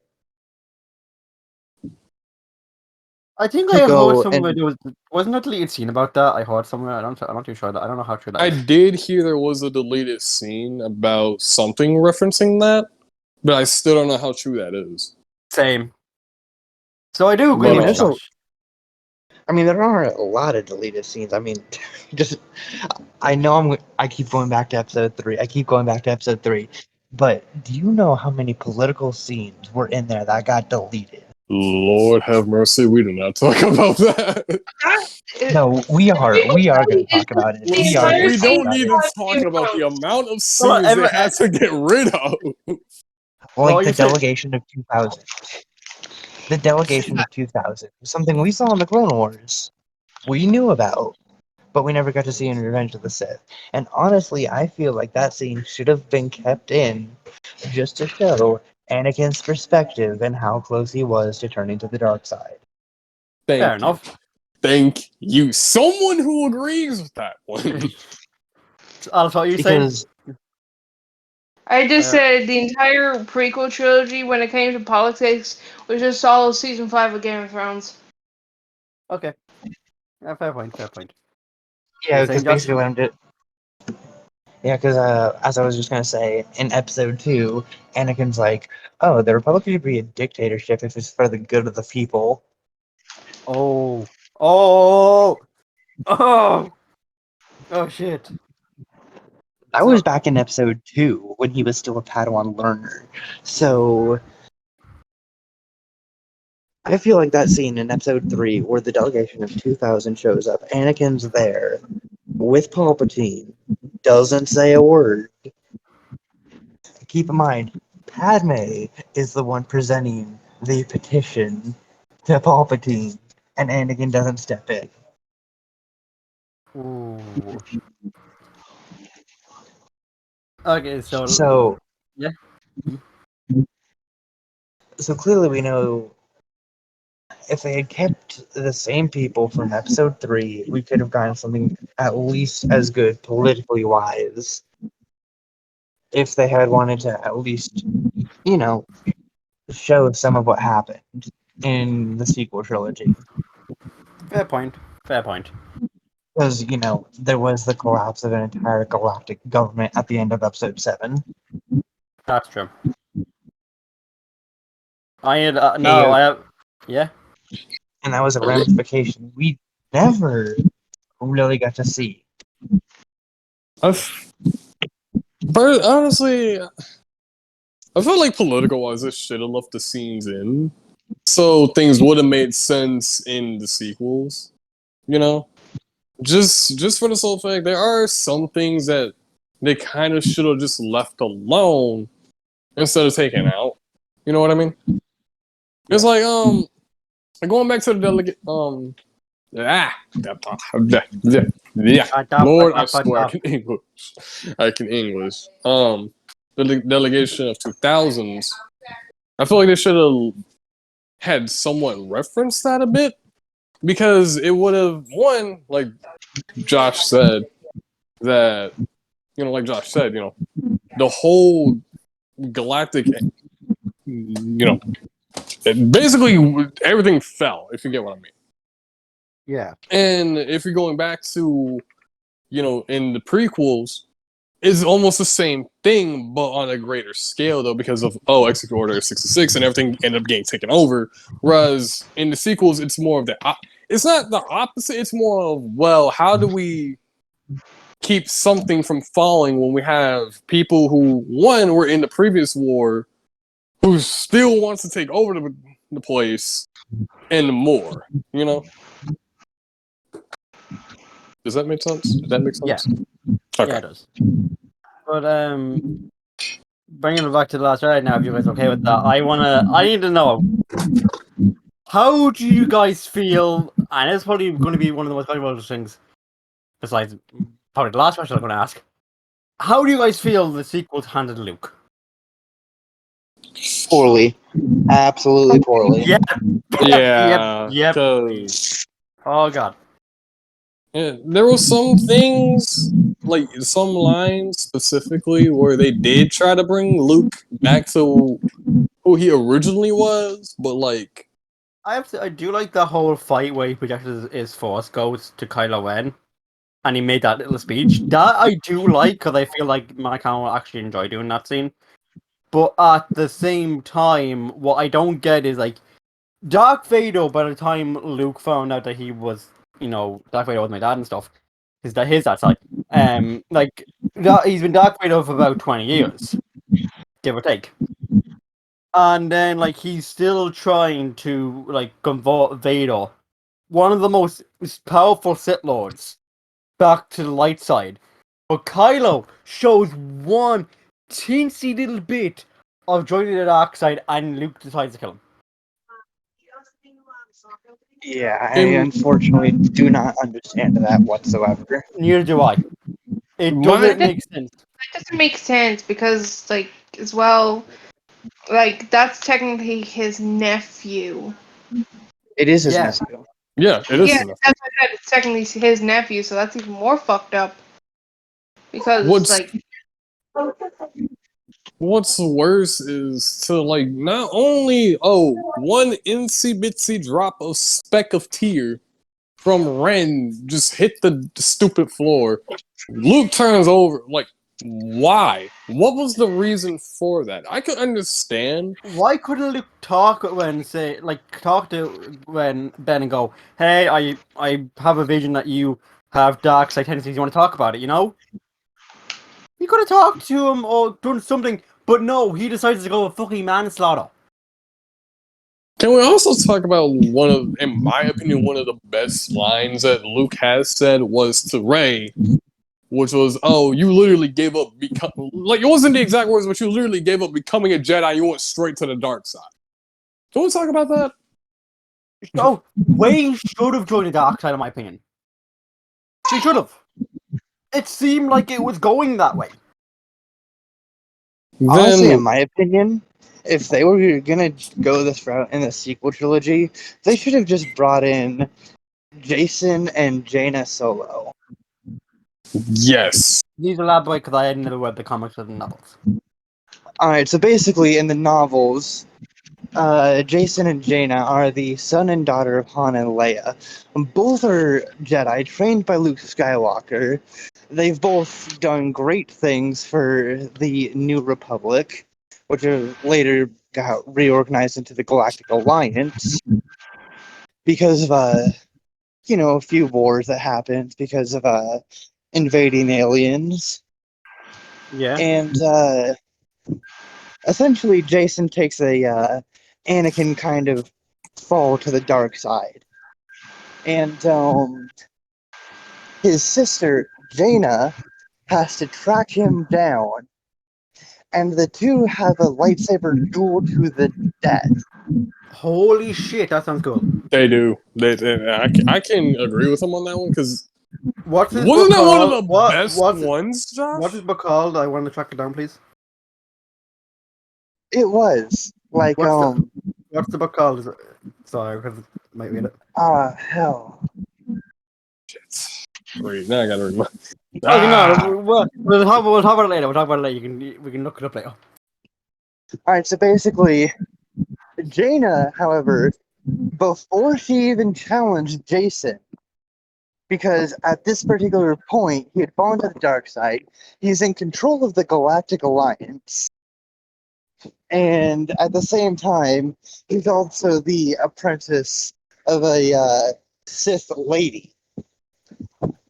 I think to I heard go somewhere and there wasn't a deleted scene about that. I heard somewhere. I'm not too sure. I don't know how true that I is. did hear there was a deleted scene about something referencing that, but I still don't know how true that is. Same. So I do agree But with there's Josh. there are a lot of deleted scenes. I mean, just I keep going back to episode 3. But do you know how many political scenes were in there that got deleted? Lord have mercy, we do not talk about that. No, we are going to talk about it. The We are entire going We to talk season don't about need it. to was talk Game of about the Thrones. amount of Well, scenes they had to get rid of. Like Well, the you said- delegation of 2000. The delegation of 2000. Something we saw in the Clone Wars. We knew about, but we never got to see in Revenge of the Sith. And honestly, I feel like that scene should have been kept in just to show Anakin's perspective and how close he was to turning to the dark side. Thank Fair you. enough. Thank you. Someone who agrees with that one. Alice, what are you saying? Because I just Uh, said the entire prequel trilogy, when it came to politics, was just all of season 5 of Game of Thrones. Okay. Fair point. Fair point. yeah, You because saying, Josh? basically what I'm doing. Yeah, because as I was just gonna say, in episode 2, Anakin's like, "Oh, the Republic could be a dictatorship if it's for the good of the people." Oh. Oh. Oh. Oh shit. That So- was back in episode 2 when he was still a Padawan learner. So I feel like that scene in episode 3 where the delegation of 2000 shows up, Anakin's there with Palpatine, doesn't say a word. Keep in mind, Padme is the one presenting the petition to Palpatine, and Anakin doesn't step in. Ooh. Okay, so So, yeah. so clearly we know if they had kept the same people from episode 3, we could have gotten something at least as good politically wise. If they had wanted to at least, you know, show some of what happened in the sequel trilogy. Fair point. Fair point. Because, there was the collapse of an entire galactic government at the end of episode 7. That's true. I had no. Hey, I have. Yeah. and that was a ramification we never really got to see. But honestly, I feel like political wise, this should have left the scenes in, so things would have made sense in the sequels. You know, just for the sole fact, there are some things that they kind of should have just left alone instead of taking out. You know what I mean? It's like going back to the delegate Lord, I swear I can English. I can English. The delegation of 2000s. I feel like they should have had somewhat referenced that a bit because it would have one, like Josh said, that like Josh said, the whole galactic, basically everything fell. If you get what I mean. Yeah. And if you're going back to, in the prequels, it's almost the same thing, but on a greater scale, though, because of, Execute Order 66 and everything ended up getting taken over. Whereas in the sequels, it's more of the, it's not the opposite, it's more of, well, how do we keep something from falling when we have people who, one, were in the previous war, who still wants to take over the place, and more, Does that make sense? Does that make sense? Yeah. Okay. Yeah, it does. But bringing it back to the last ride now, if you guys okay with that, I need to know, how do you guys feel? And it's probably going to be one of the most valuable things, besides probably the last question I'm going to ask. How do you guys feel the sequels handled Luke? Poorly. Absolutely poorly. Yeah. Yeah. Yep. 'Cause, Oh god. yeah, there were some things, like some lines specifically, where they did try to bring Luke back to who he originally was, but like, I do like the whole fight where he projected his force goes to Kylo Ren, and he made that little speech. That I do like because I feel like Marcano will actually enjoy doing that scene. But at the same time, what I don't get is like Darth Vader. By the time Luke found out that he was, Darth Vader was my dad and stuff, is that his that side? Like he's been Darth Vader for about 20 years. give or take. And then, like, he's still trying to, like, convert Vader, one of the most powerful Sith Lords, back to the light side. But Kylo shows one teensy little bit of joining the dark side, and Luke decides to kill him. Yeah, I unfortunately do not understand that whatsoever. Neither do I. It My- doesn't make sense. That doesn't make sense because, like, as well, like, that's technically his nephew. It is his Yeah. nephew. Yeah, it is. Yeah, that's what I said. It's technically his nephew, so that's even more fucked up. Because, What's like, What's worse is to like not only one insy bitsy drop of speck of tear from Ren just hit the stupid floor. Luke turns over like why? What was the reason for that? I could understand. Why couldn't Luke talk to when Ben and go, "Hey, I have a vision that you have dark side tendencies. You want to talk about it?" You know, he could have talked to him or done something, but no, he decides to go with fucking manslaughter. Can we also talk about one of, in my opinion, one of the best lines that Luke has said was to Rey, which was, "Oh, you literally gave up like it wasn't the exact words, but you literally gave up becoming a Jedi. You went straight to the dark side." Can we talk about that? Oh, Wei should have joined the dark side, in my opinion. She should have. It seemed like it was going that way. Honestly, in Then my opinion, if they were gonna go this route in the sequel trilogy, they should have just brought in Jason and Jaina Solo. yes, Please elaborate, because I had never read the comics or the novels. Alright, so basically in the novels, Jason and Jaina are the son and daughter of Han and Leia. Both are Jedi, trained by Luke Skywalker. They've both done great things for the New Republic, which later got reorganized into the Galactic Alliance because of a few wars that happened because of invading aliens. Yeah. And essentially Jason takes a Anakin kind of fall to the dark side. And his sister, Jaina, has to track him down. And the two have a lightsaber duel to the death. Holy shit, that sounds cool. they do. I can agree with him on that one because What's this wasn't book that one of called? the best ones, Josh? What's this book called? I want to track it down, please. It was like What's the book called? Sorry, because I might read it. hell. Wait, now I gotta remember. Okay, no, we'll talk about it later. We'll talk about it later. We can look it up later. Alright, so basically Jaina, however, before she even challenged Jason, because at this particular point he had fallen to the dark side, he's in control of the Galactic Alliance. And at the same time, he's also the apprentice of a Sith lady.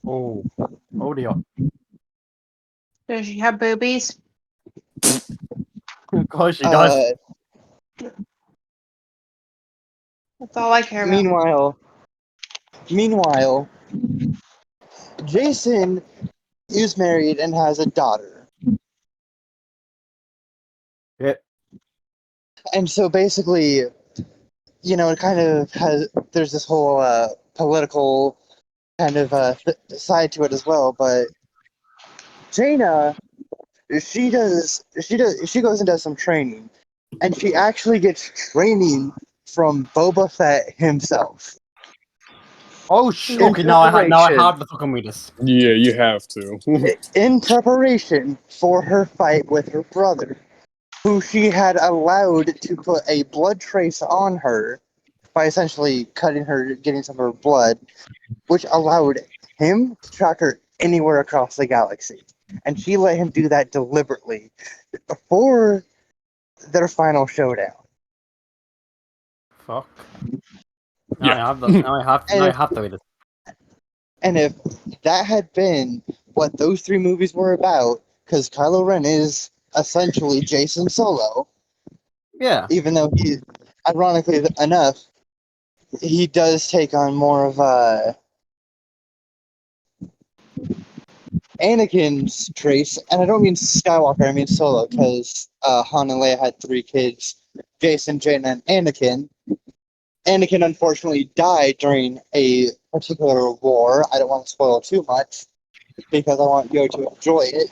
Oh dear. does she have boobies? Of course she does. That's all I care about. Meanwhile, Jason is married and has a daughter. Yeah. And so basically, it kind of there's this whole political kind of side to it as well. But Jaina, she goes and does some training, and she actually gets training from Boba Fett himself. Oh okay, now I have to fucking read this. Yeah, you have to. In preparation for her fight with her brother, who she had allowed to put a blood trace on her by essentially getting some of her blood, which allowed him to track her anywhere across the galaxy. And she let him do that deliberately before their final showdown. Fuck. Yeah. Now I have to read this. And if that had been what those three movies were about, because Kylo Ren is essentially Jason Solo, Yeah. even though he, ironically enough, he does take on more of Anakin's trace, and I don't mean Skywalker, I mean Solo, because Han and Leia had 3 kids, Jason, Jaina, and Anakin. Anakin unfortunately died during a particular war. I don't want to spoil too much, because I want Yo to enjoy it.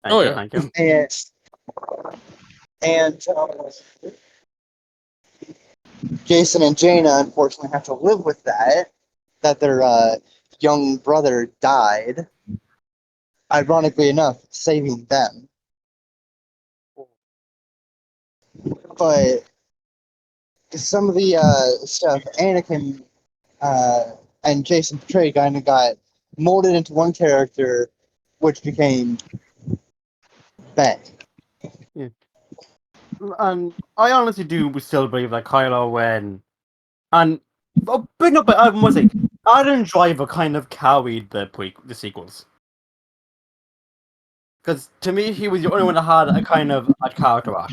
Thank you, thank you. And Jason and Jaina unfortunately have to live with that their young brother died. Ironically enough, saving them. But some of the stuff Anakin and Jason portrayed kind of got molded into one character, which became Ben. And I honestly do still believe that Kylo Ren and but no, but I must say Adam Driver kind of carried the sequels. Because to me, he was the only one that had a kind of a character arc.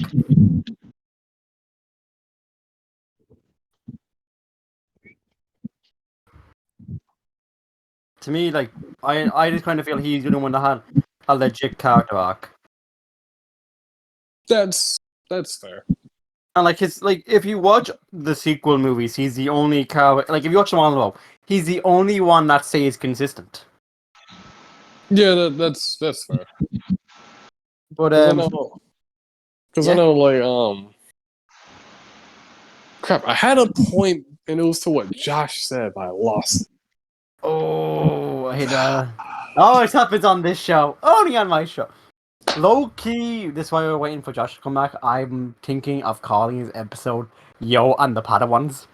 To me, like I just kind of feel he's the only one that had a legit character arc. That's fair. And like if you watch the sequel movies, he's the only character. Like if you watch them all in a row, he's the only one that stays consistent. Yeah, that's fair. But Because I know, like, crap. I had a point, and it was to what Josh said, but I lost. oh, I hate that. Always happens on this show, only on my show. Low key, this is why we're waiting for Josh to come back. I'm thinking of calling his episode "Yoh and The Padawans."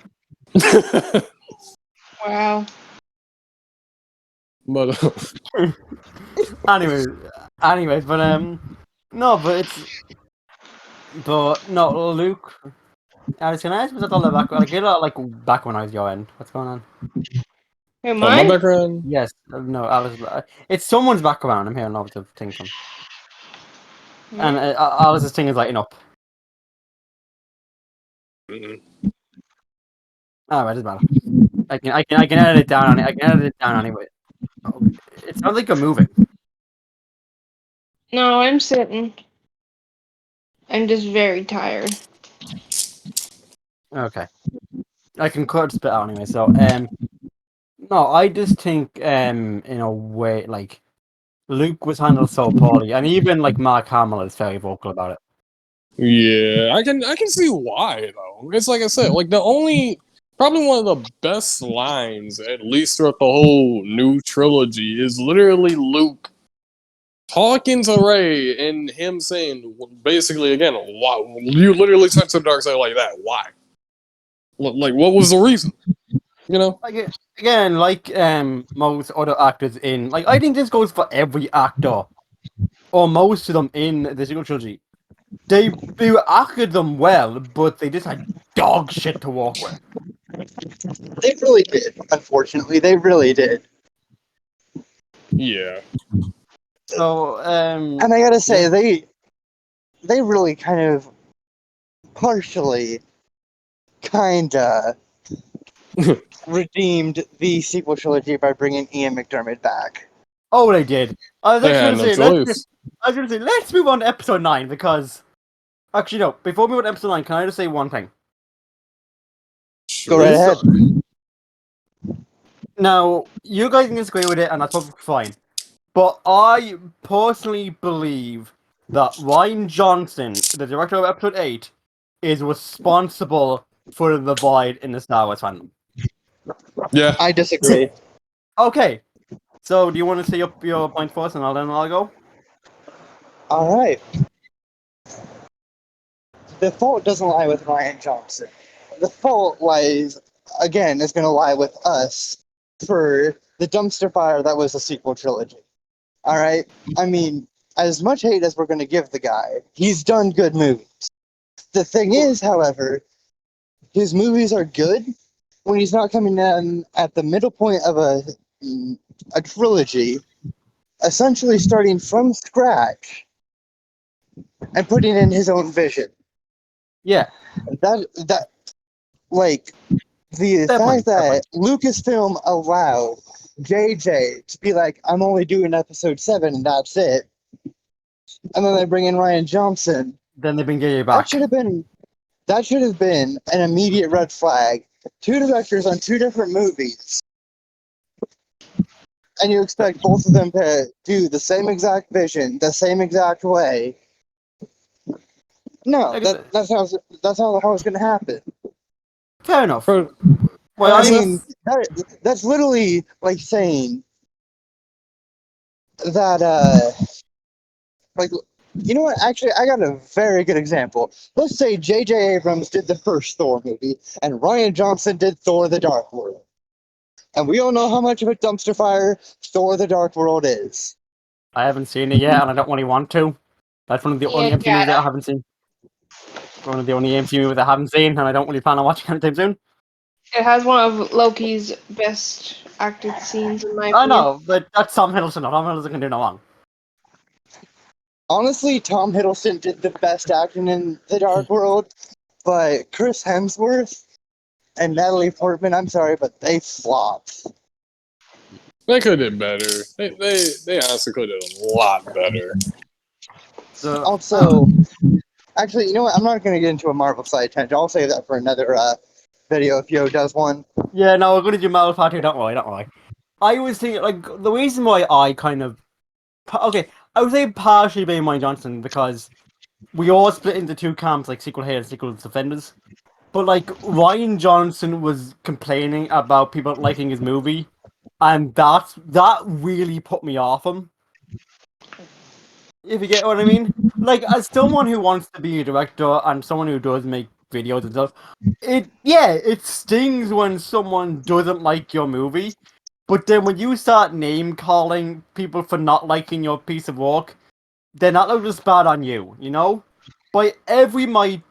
Wow. But anyways, no, Luke. Alice, can I ask what's all the background? Like, get a background noise your end. What's going on? Hey, my mine? background. Yes, no, Alice. It's someone's background. I'm hearing lots of things from. And Alice's thing is lighting up. Oh, it doesn't matter. I can edit it down. I can edit it down anyway. Oh, it sounds like you're moving. No, I'm sitting. I'm just very tired. Okay, I can cut this bit out anyway. So no, I just think in a way like Luke was handled so poorly, and even like Mark Hamill is very vocal about it. Yeah, I can see why though. It's like I said, like probably one of the best lines, at least throughout the whole new trilogy, is literally Luke talking to Rey and him saying basically again, why you literally sent to the dark side like that? Why? Like, what was the reason? You know? Like again, like most other actors in like I think this goes for every actor, or most of them in the sequel trilogy. They acted them well, but they just had dog shit to work with. They really did. Unfortunately, they really did. Yeah. So And I gotta say, they really kind of partially kinda redeemed the sequel trilogy by bringing Ian McDermott back. oh, they did. I was They actually had going no to say, choice. let's move on to episode 9 because actually no. Before we move on to episode 9, can I just say one thing? Go right ahead. Now, you guys can disagree with it, and that's perfectly fine. But I personally believe that Ryan Johnson, the director of episode 8, is responsible for the void in the Star Wars fandom. Yeah. I disagree. Okay. So, do you want to say up your point first, and then I'll go? All right. The fault doesn't lie with Ryan Johnson. The fault lies, again, is going to lie with us for the dumpster fire that was the sequel trilogy. All right? I mean, as much hate as we're going to give the guy, he's done good movies. The thing is, however, his movies are good when he's not coming in at the middle point of a trilogy, essentially starting from scratch and putting in his own vision. Yeah, That like the fair point. fact that Lucasfilm allowed JJ to be like, I'm only doing episode 7 and that's it. And then they bring in Ryan Johnson. Then they've been getting it That back. should have been an immediate red flag. 2 directors on 2 different movies. And you expect both of them to do the same exact vision, the same exact way. No, that's how it's going to happen. Fair enough. For- Well, I mean, that's literally like saying that, like, you know what? Actually, I got a very good example. Let's say J.J. Abrams did the first Thor movie, and Ryan Johnson did Thor: The Dark World. And we all know how much of a dumpster fire Thor: The Dark World is. I haven't seen it yet, and I don't really want to. That's one of the only MCU movies that I haven't seen. One of the only MCU movies I haven't seen, and I don't really plan on watching anytime soon. It has one of Loki's best acted scenes, in my I opinion. know, but that's Tom Hiddleston. Tom Hiddleston can do no wrong. Honestly, Tom Hiddleston did the best acting in The Dark World, but Chris Hemsworth and Natalie Portman, I'm sorry, but they flopped. They could have did better. They honestly could have did a lot better. So, Also, actually, you know what? I'm not going to get into a Marvel side tangent. I'll save that for another video if Yoh does one. yeah, no, we're going to do Marvel Part 2, don't worry. I was thinking, like, the reason why I kind of... Okay, I would say partially blame Ryan Johnson, because we all split into 2 camps, like sequel haters and sequel defenders. But, like, Ryan Johnson was complaining about people liking his movie, and that really put me off him. If you get what I mean? Like, as someone who wants to be a director and someone who does make videos and stuff, it stings when someone doesn't like your movie. But then when you start name calling people for not liking your piece of work, then that looks bad on you, you know? By every might,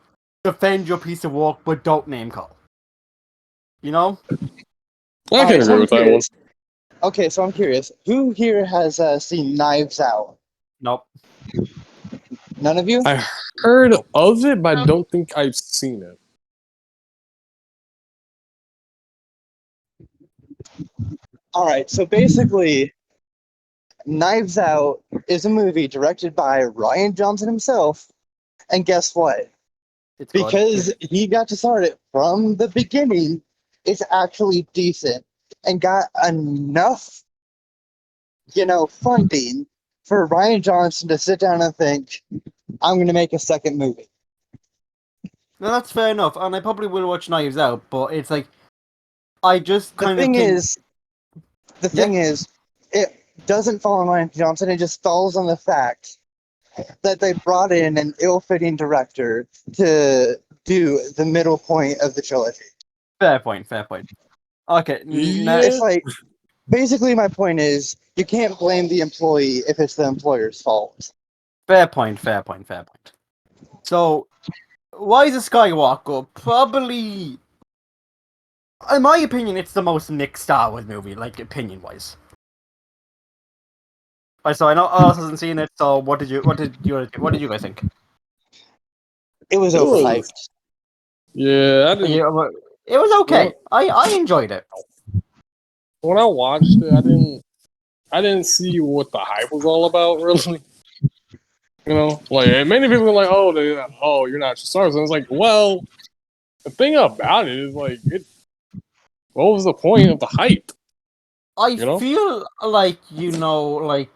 defend your piece of work, but don't name call. You know? I can agree with that one. Okay, so I'm curious. Who here has seen Knives Out? Nope. None of you? I heard of it, but I don't think I've seen it. All right, so basically, Knives Out is a movie directed by Ryan Johnson himself. And guess what? It's good. Because he got to start it from the beginning, it's actually decent and got enough, funding for Ryan Johnson to sit down and think, I'm going to make a second movie. No, that's fair enough, and I probably will watch Knives Out, but it's like, I just The kind of thing think... is, it doesn't fall on Ryan Johnson, it just falls on the fact that they brought in an ill-fitting director to do the middle point of the trilogy. Fair point. Okay, Yeah. It's like, basically my point is, you can't blame the employee if it's the employer's fault. fair point. So, Rise of Skywalker, probably... In my opinion, it's the most mixed Star Wars movie, like, opinion-wise. So I know Alice hasn't seen it, so what did you guys think? It was It was- overhyped. Yeah, I didn't. It was okay. I enjoyed it. When I watched it, I didn't see what the hype was all about, really. Like many people were like, "Oh, you're not Star Wars." And it's like, well, the thing about it is like, what was the point of the hype? I feel like, like,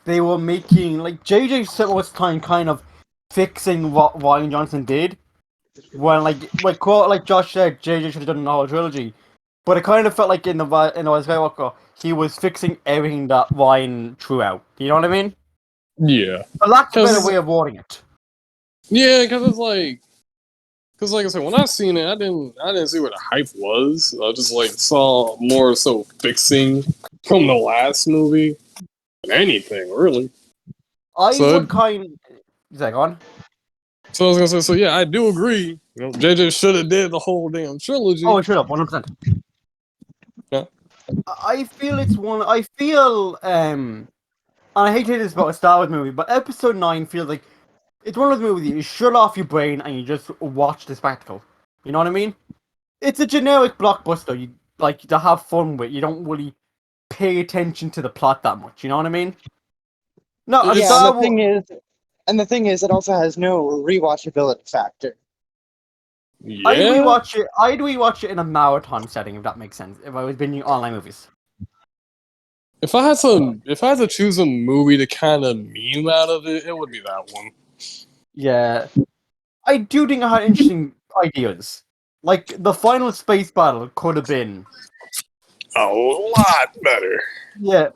they were making, like, JJ spent most time kind of fixing what Ryan Johnson did. When, like Josh said, JJ should have done the whole trilogy. But it kind of felt like in the Rise of Skywalker, he was fixing everything that Ryan threw out. You know what I mean? Yeah, But that's a better way of wording it. yeah, because it's like, like I said, when I seen it, I didn't see what the hype was. I just like saw more so fixing from the last movie than anything, really. I would kind. Is that on? So I was gonna say, so yeah, I do agree. JJ should have did the whole damn trilogy. Oh, shut up, 100%. Yeah. I feel it's one. I feel and I hate to say this about a Star Wars movie, but Episode 9 feels like it's one of those movies you shut off your brain and you just watch the spectacle. You know what I mean? It's a generic blockbuster. You like to have fun with. You don't really pay attention to the plot that much. You know what I mean? No, a It's- Yeah, Star and the thing is, it also has no rewatchability factor. I'd Yeah. rewatch it in a marathon setting if that makes sense. If I was binging online movies. If I had to choose a movie to kind of meme out of it, it would be that one. Yeah, I do think I had interesting ideas. Like the final space battle could have been. A lot better. Yeah,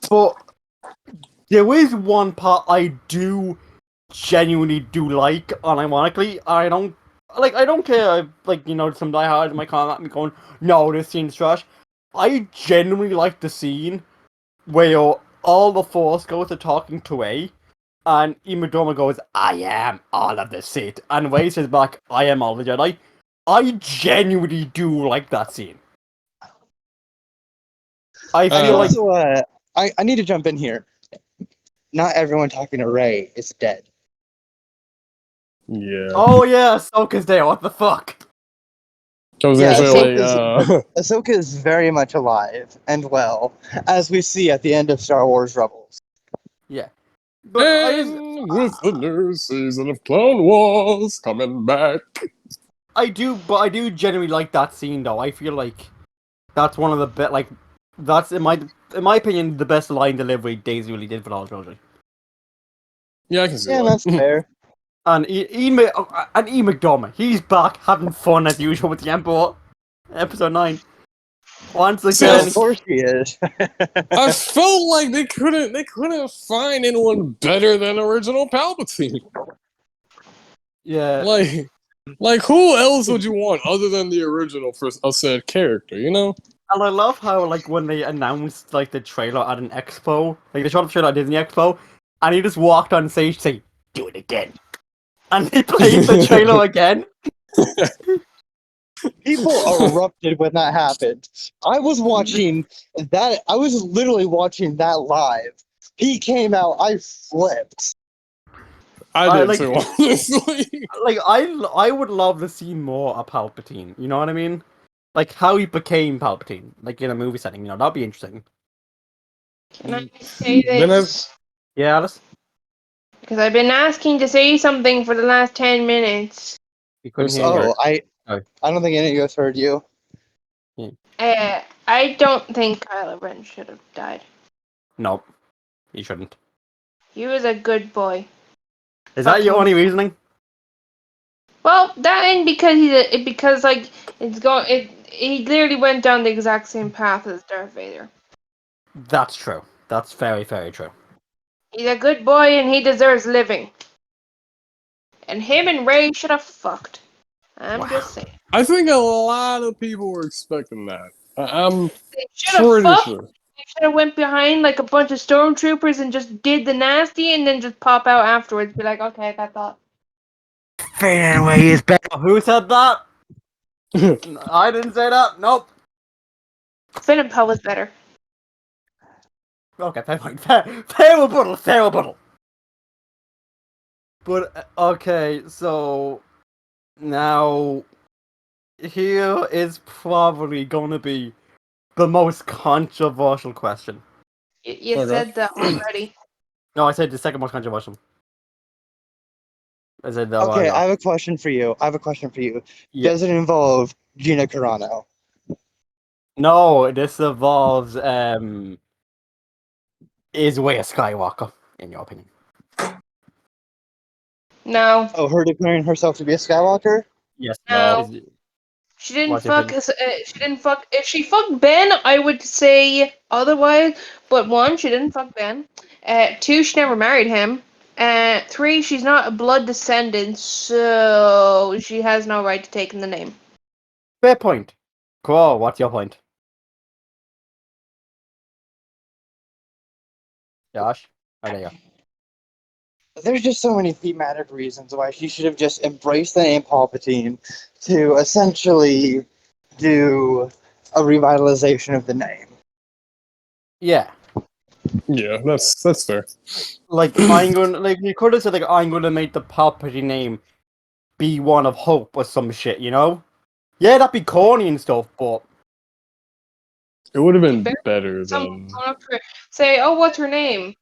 but there is one part I do genuinely do like, unironically. I don't care. Like, some diehards might come at me going, "No, this scene's trash." I genuinely like the scene where all the Force goes to talking to Rey, and Imadoma goes, "I am all of the Sith," and Rey says back, "I am all the Jedi." I genuinely do like that scene. I feel like Also, I need to jump in here. Not everyone talking to Rey is dead. Yeah. oh yeah, Ahsoka's there. What the fuck? I was Yeah, gonna say Ahsoka is very much alive and well, as we see at the end of Star Wars Rebels. Yeah, but and with the new season of Clone Wars coming back. I do genuinely like that scene though. I feel like that's one of the best. Like that's in my opinion the best line delivery Daisy really did for the whole trilogy. Yeah, I can see Yeah, that. that's fair. And Ian McDormand, he's back having fun as usual with the Emperor. Episode 9. Once See, again, Of course he is. I felt like they couldn't find anyone better than original Palpatine. yeah. Like who else would you want other than the original for a said character? You know? And I love how, like, when they announced, like, the trailer at an expo, like, they showed the trailer at Disney Expo, and he just walked on stage saying, "Do it again." And he played the trailer again. People erupted when that happened. I was watching that. I was literally watching that live. He came out. I flipped. I did like- too, honestly. Like, I would love to see more of Palpatine, you know what I mean? Like, how he became Palpatine, like, in a movie setting, that'd be interesting. Can I say Then this? Yeah, Alice? Because I've been asking to say something for the last 10 minutes. You couldn't hear Oh, you. I don't think any of us heard you. I don't think Kylo Ren should have died. Nope. You shouldn't. He was a good boy. Is that your only reasoning? Well, that and because he clearly went down the exact same path as Darth Vader. That's true. That's very, very true. He's a good boy and he deserves living. And him and Rey should have fucked. I'm Wow. just saying. I think a lot of people were expecting that. I'm They should have pretty fucked. sure. They should have went behind like a bunch of stormtroopers and just did the nasty and then just pop out afterwards. Be like, okay, I got that. Finn Way is better. Who said that? I didn't say that. Nope. Finn and Poe was better. Okay, fair point. Fair rebuttal. But, okay, so... Now... Here is probably gonna be the most controversial question. You Okay. said that already. No, I said the second most controversial. I said that. Okay, I have a question for you. Yeah. Does it involve Gina Carano? No, this involves is Rey a Skywalker, in your opinion? No. Oh, her declaring herself to be a Skywalker? Yes. No. Is it- She didn't What's your fuck. She didn't fuck. If she fucked Ben, I would say otherwise. But one, she didn't fuck Ben. Two, she never married him. Three, she's not a blood descendant, so she has no right to take in the name. Fair point. Cool. What's your point? Josh? Oh, there you go. There's just so many thematic reasons why she should have just embraced the name Palpatine to essentially do a revitalization of the name. Yeah. Yeah, that's fair. Like I'm going, like you could have said, like I'm going to make the property name be one of hope or some shit, you know? Yeah, that'd be corny and stuff, but It would have been Better better someone than. up for say, "Oh, what's her name?"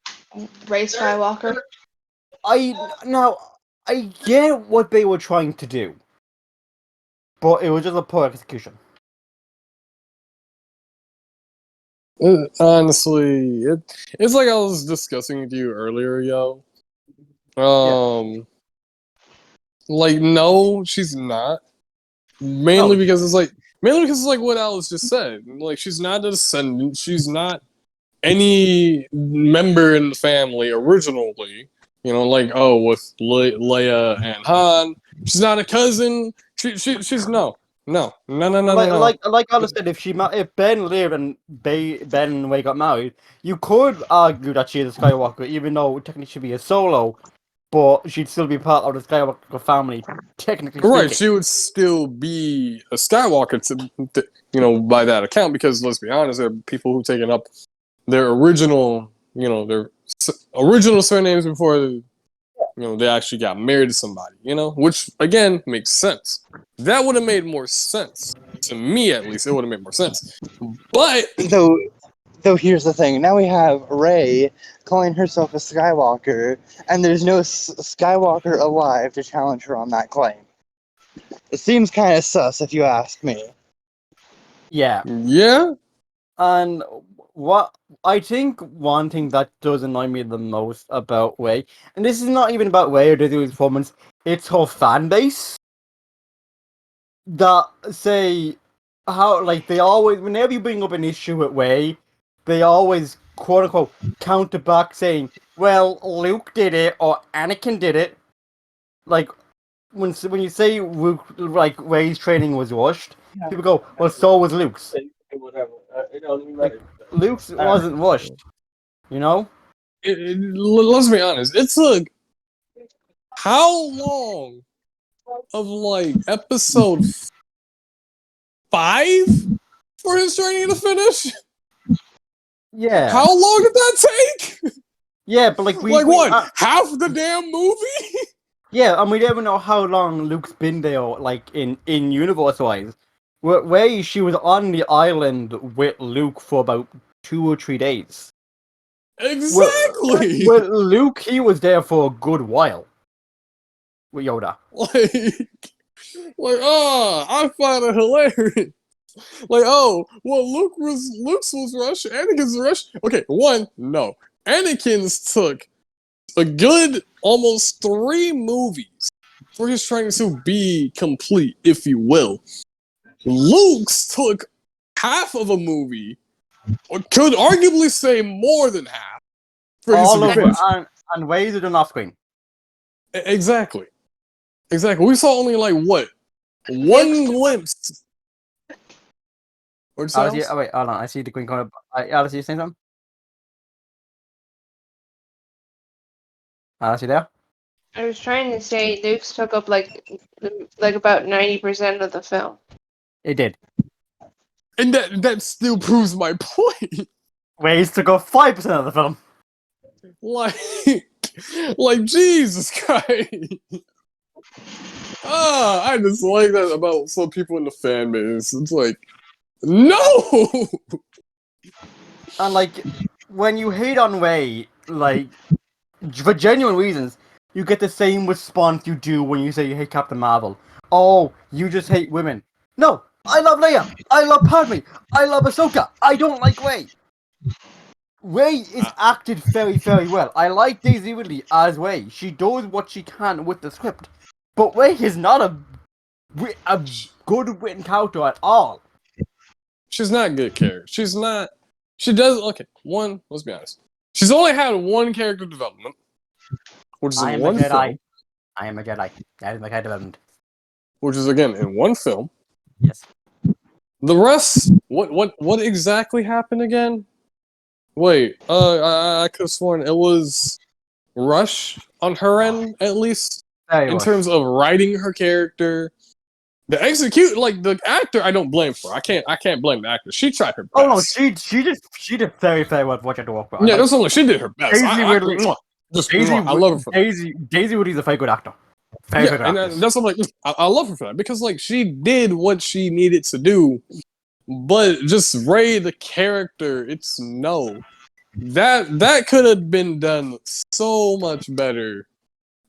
Ray Skywalker. now I get what they were trying to do, but it was just a poor execution. Honestly, it's like I was discussing with you earlier, yo. Like no, she's not. Mainly No. because it's like what Alice just said. Like she's not a descendant. She's not any member in the family originally. You know, like with Leia and Han. She's not a cousin. She's no. Like I said, if Ben lived and Ben and Ray got married, you could argue that she is a Skywalker, even though technically she'd be a Solo, but she'd still be part of the Skywalker family, technically Right, speaking. she would still be a Skywalker by that account, because let's be honest, there are people who've taken up their original, their original surnames before, they actually got married to somebody, which again makes sense. That would have made more sense to me, at least. It would have made more sense. But Though here's the thing. Now we have Rey calling herself a Skywalker, and there's no Skywalker alive to challenge her on that claim. It seems kind of sus, if you ask me. Yeah. yeah, And what I think one thing that does annoy me the most about Ray, and this is not even about Ray or Disney's performance, it's her fan base that say how like they always whenever you bring up an issue with Ray, they always quote unquote counter back saying, "Well, Luke did it or Anakin did it." Like when you say Luke, like Ray's training was rushed, people go, "Well, so was Luke's." Like Luke's wasn't rushed, you know. let's be honest. It took how long of like episode 5 for his training to finish? Yeah, How long did that take? yeah, but like Like what? Half the damn movie? yeah, and we never know how long Luke's been there, like in universe wise. Where she was on the island with Luke for about 2 or 3 days. Exactly. Well, Luke, he was there for a good while with Yoda. I find it hilarious. Like, Luke's was rushed, Anakin's rushed. Okay, no. Anakin's took a good almost 3 movies for his training to be complete, if you will. Luke's took half of a movie, or could arguably say more than half, for his to All be of finished. and ways are done off screen. Exactly. We saw only like what? One glimpse. What'd you say, Alice, Alice? oh wait, hold on. I see the green corner. Alice, you saying something? Alice, you there? I was trying to say Luke's took up like about 90% of the film. It did. And that still proves my point. Ways to go 5% of the film. like, like Jesus Christ. I just like that about some people in the fan base. It's like, no. And like, when you hate on Ray, like, for genuine reasons, you get the same response you do when you say you hate Captain Marvel. Oh, you just hate women. No, I love Leia. I love Padme. I love Ahsoka. I don't like Ray. Ray is acted very, very well. I like Daisy Ridley as Ray. She does what she can with the script. But Ray is not a good written character at all. She's not a good character. She's not. She does. Okay, let's be honest. She's only had one character development, which is in one film. I am a Jedi. That is my character development. Which is again in one film. Yes. The rest, what exactly happened again? Wait, I could have sworn it was rush on her end, at least Very in much. terms of writing her character, The the actor, I don't blame for. I can't blame the actor. She tried her best. Oh no, she did very well what you had to work with. Yeah, that's only she did her best. I love her for that. Daisy Woody's a very good actor. Very good actress. That's what I'm like. I love her for that because like she did what she needed to do, but just Ray the character, it's no. That could have been done so much better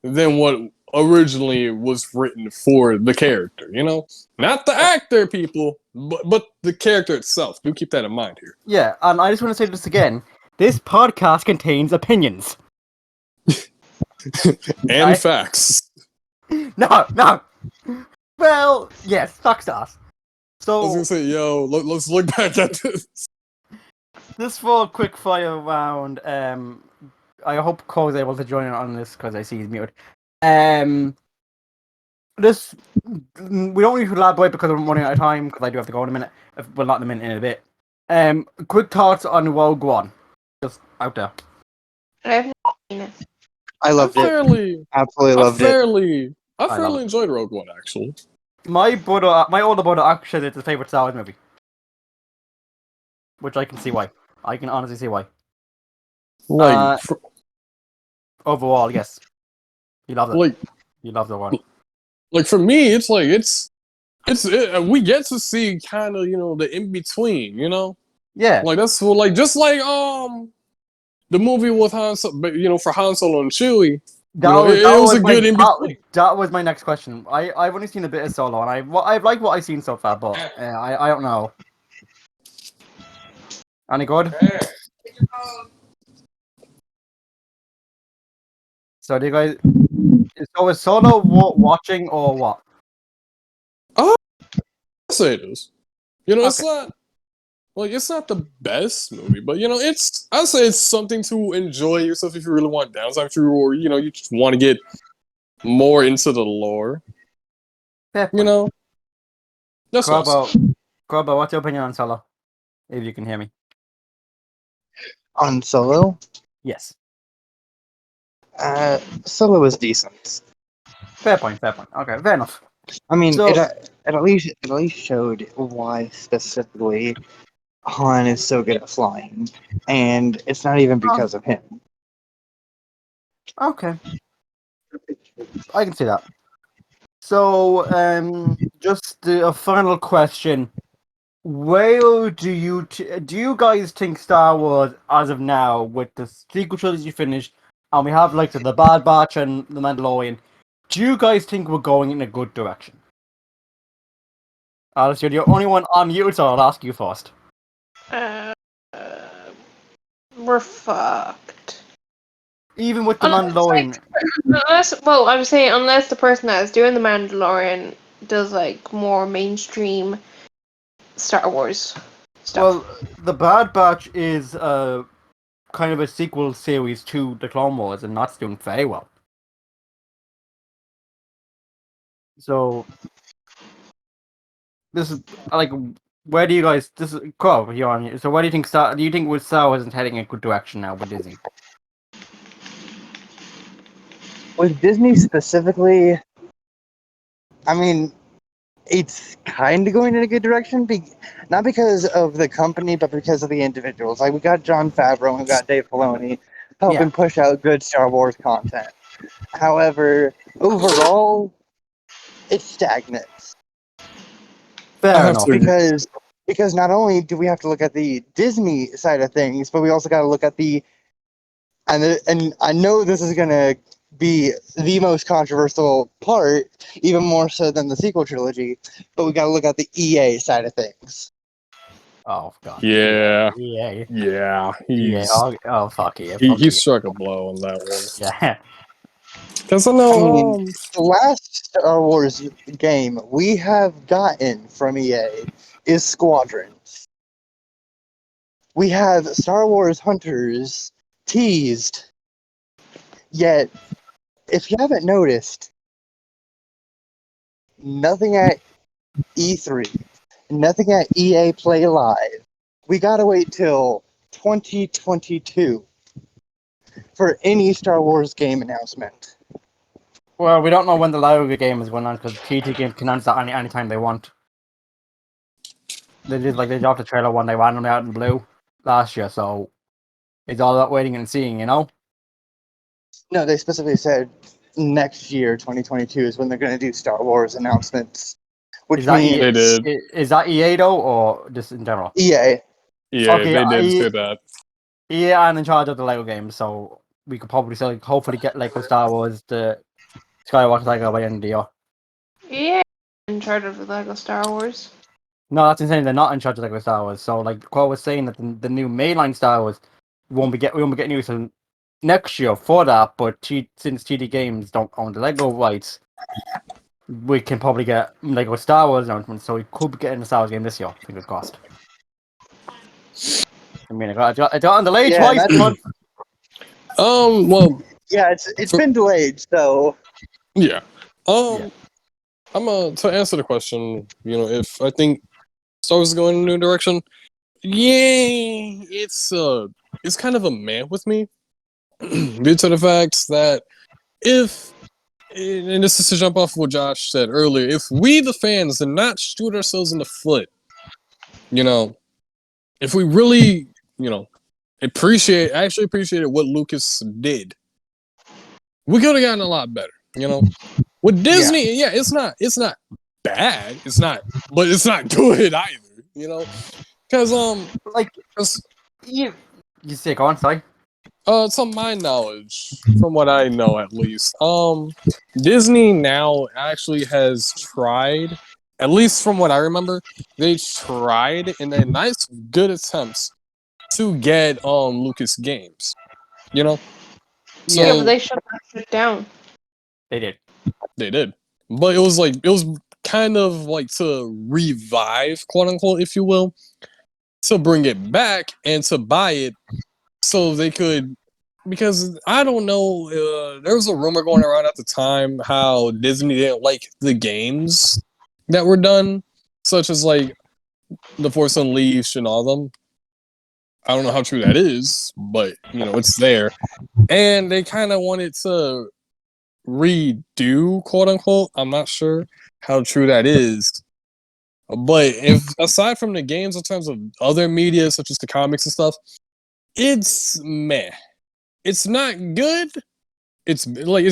than what originally was written for the character, you know? Not the actor, people, but the character itself. Do keep that in mind here. Yeah, and I just want to say this again. This podcast contains opinions. And facts. No. Well, yes, facts us. So, I was gonna say, yo, let's look back at this. This for quick fire round. I hope Cole's able to join in on this because I see he's muted. This we don't need to elaborate because I'm running out of time because I do have to go in a minute. Well, not in a minute, in a bit. Quick thoughts on Rogue One, just out there. I have not seen it. I loved it. Absolutely loved it. I fairly enjoyed Rogue One, actually. My older brother actually said it's his favorite Star Wars movie, which I can see why. I can honestly see why. Like overall, yes, he loves it. Like he loves the one. Like for me, it's like we get to see kind of the in between, Yeah. Like that's what just like the movie with Han, for Han Solo and Chewie. That was my next question. I've only seen a bit of Solo, and I've liked what I've seen so far, but I don't know. Any good? So do you guys? So is Solo watching or what? I say it is. It's Okay. not it's not the best movie, but I say it's something to enjoy yourself if you really want downside through, or you just want to get more into the lore. Fair You know, that's what I say. Corbo, what's your opinion on Solo? If you can hear me. On Solo, Yes. Solo was decent. Fair point. Okay, fair enough. I mean, So- it at least showed why specifically Han is so good at flying, and it's not even because of him. Okay. I can see that. So, just a final question. Where do you guys think Star Wars, as of now, with the sequel trilogy finished, and we have like the Bad Batch and the Mandalorian, do you guys think we're going in a good direction? Alice, you're the only one on mute, so I'll ask you first. We're fucked. Even with the Mandalorian. Unless the person that's doing the Mandalorian does like more mainstream Star Wars stuff. Well, the Bad Batch is kind of a sequel series to the Clone Wars, and that's doing very well. So, this is like, where do you guys? This is Crow. You're on you. So, where do you think Star Wars is heading in a good direction now with Disney? With Disney specifically, I mean, it's kind of going in a good direction, not because of the company, but because of the individuals. Like, we got Jon Favreau and we got Dave Filoni helping push out good Star Wars content. However, overall, it stagnates. Fair enough. Because not only do we have to look at the Disney side of things, but we also got to look at and I know this is going to be the most controversial part, even more so than the sequel trilogy, but we got to look at the EA side of things. Oh god. Yeah. EA. Yeah. Oh fuck yeah. He struck a blow on that one. Yeah. Because I know. The last Star Wars game we have gotten from EA is Squadrons. We have Star Wars Hunters teased, yet if you haven't noticed, nothing at E3, nothing at EA Play Live. We gotta wait till 2022 for any Star Wars game announcement. Well, we don't know when the Leia game is going on because TT Games can announce that anytime they want. They dropped a trailer one day randomly out in blue last year, so it's all about waiting and seeing, you know? No, they specifically said next year, 2022, is when they're going to do Star Wars announcements, which Is that means They did. is that EA though, or just in general? EA. Yeah, Okay, they did say that. EA are in charge of the Lego games, so we could probably still hopefully get Lego Star Wars the Skywalker Saga by the end of the year. Yeah, in charge of the Lego Star Wars. No, that's insane. They're not in charge of Lego Star Wars. So, like Cole was saying, that the new mainline Star Wars we won't be getting news until next year for that. But since TD Games don't own the Lego rights, we can probably get Lego Star Wars announcements. So we could be getting the Star Wars game this year. Fingers crossed. I mean, I got on delayed Yeah, twice. that's- But Well, Yeah, it's been delayed, so yeah. Yeah. To answer the question, if I think Star Wars is going in a new direction, yeah, it's kind of a man with me due to the fact that and this is to jump off what Josh said earlier, if we the fans did not shoot ourselves in the foot, if we really, actually appreciated what Lucas did, we could have gotten a lot better, With Disney, yeah, it's not bad, but it's not good either, because like, you say, go on, sorry. to my knowledge, from what I know at least, Disney now actually has tried, at least from what I remember, they tried in a nice good attempts to get Lucas Games. So Yeah, but they shut that shit down. They did. they did. But it was kind of like to revive, quote unquote, if you will, to bring it back and to buy it so they could, because I don't know, there was a rumor going around at the time how Disney didn't like the games that were done, such as like The Force Unleashed and all them. I don't know how true that is, but it's there. And they kind of wanted to redo, quote unquote. I'm not sure how true that is. But if aside from the games, in terms of other media, such as the comics and stuff, it's meh. It's not good. It's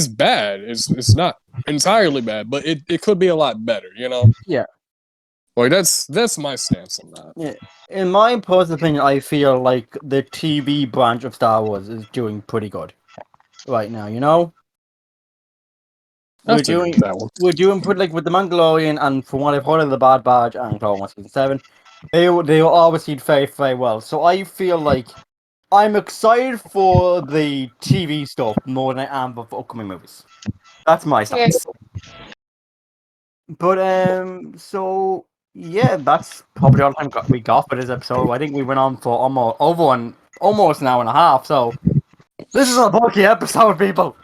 bad. It's not entirely bad, but it could be a lot better, Yeah. Like that's my stance on that. Yeah. In my personal opinion, I feel like the TV branch of Star Wars is doing pretty good right now. I have to agree with that one. We're doing pretty, like, with the Mandalorian, and from what I've heard of the Bad Batch and Clone Wars season 7, they were all received very, very well. So I feel like I'm excited for the TV stuff more than I am for upcoming movies. That's my stance. But so yeah, that's probably all the time we got for this episode. I think we went on for almost an hour and a half. So this is a bulky episode, people.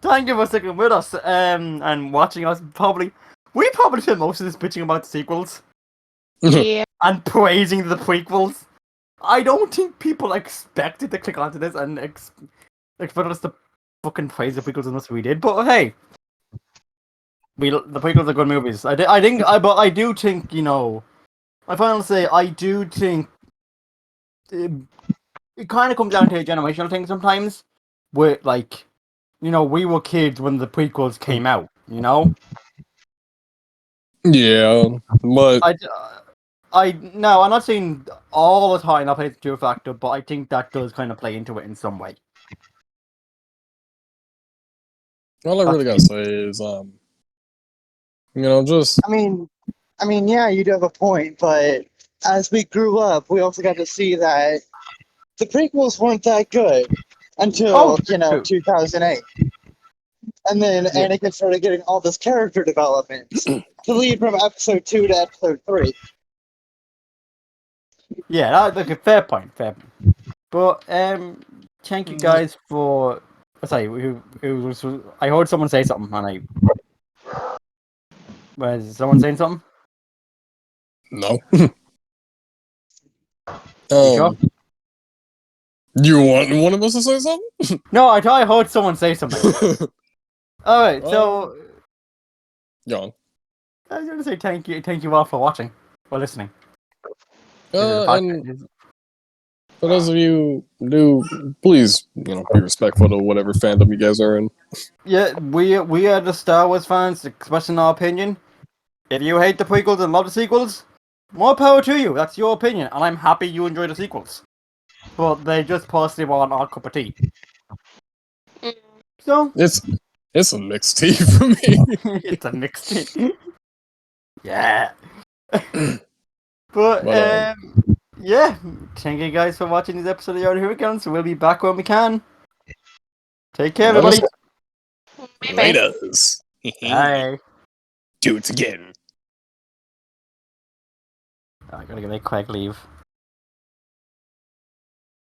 Thank you for sticking with us and watching us. We probably spent most of this bitching about the sequels Yeah. and praising the prequels. I don't think people expected to click onto this and expect us to fucking praise the prequels unless we did. But hey. The prequels are good movies. But I do think, I finally say, I do think it kind of comes down to a generational thing sometimes. Where, we were kids when the prequels came out, Yeah, but No, I'm not saying all the time that plays into a factor, but I think that does kind of play into it in some way. all I really gotta say is, just I mean, yeah, you do have a point, but as we grew up, we also got to see that the prequels weren't that good until, True. 2008. And then Yeah. Anakin started getting all this character development to lead from episode 2 to episode 3. Yeah, that's a fair point. But thank you guys for. Sorry, I heard someone say something, and was someone saying something? no. You sure? You want one of us to say something? No, I heard someone say something. All right, so Go on. I was going to say thank you all for watching or listening. This is a And podcast. for those of you do, please, be respectful to whatever fandom you guys are in. Yeah, we are the Star Wars fans expressing our opinion. If you hate the prequels and love the sequels, more power to you. That's your opinion, and I'm happy you enjoy the sequels. But they just possibly want our cup of tea. So It's a mixed tea for me. it's a mixed tea. Yeah. But Yeah. Thank you guys for watching this episode of Yoh and The Hooligans. We'll be back when we can. Take care, let us everybody. Bye. laters. Bye. Do it again. I gotta make Craig leave.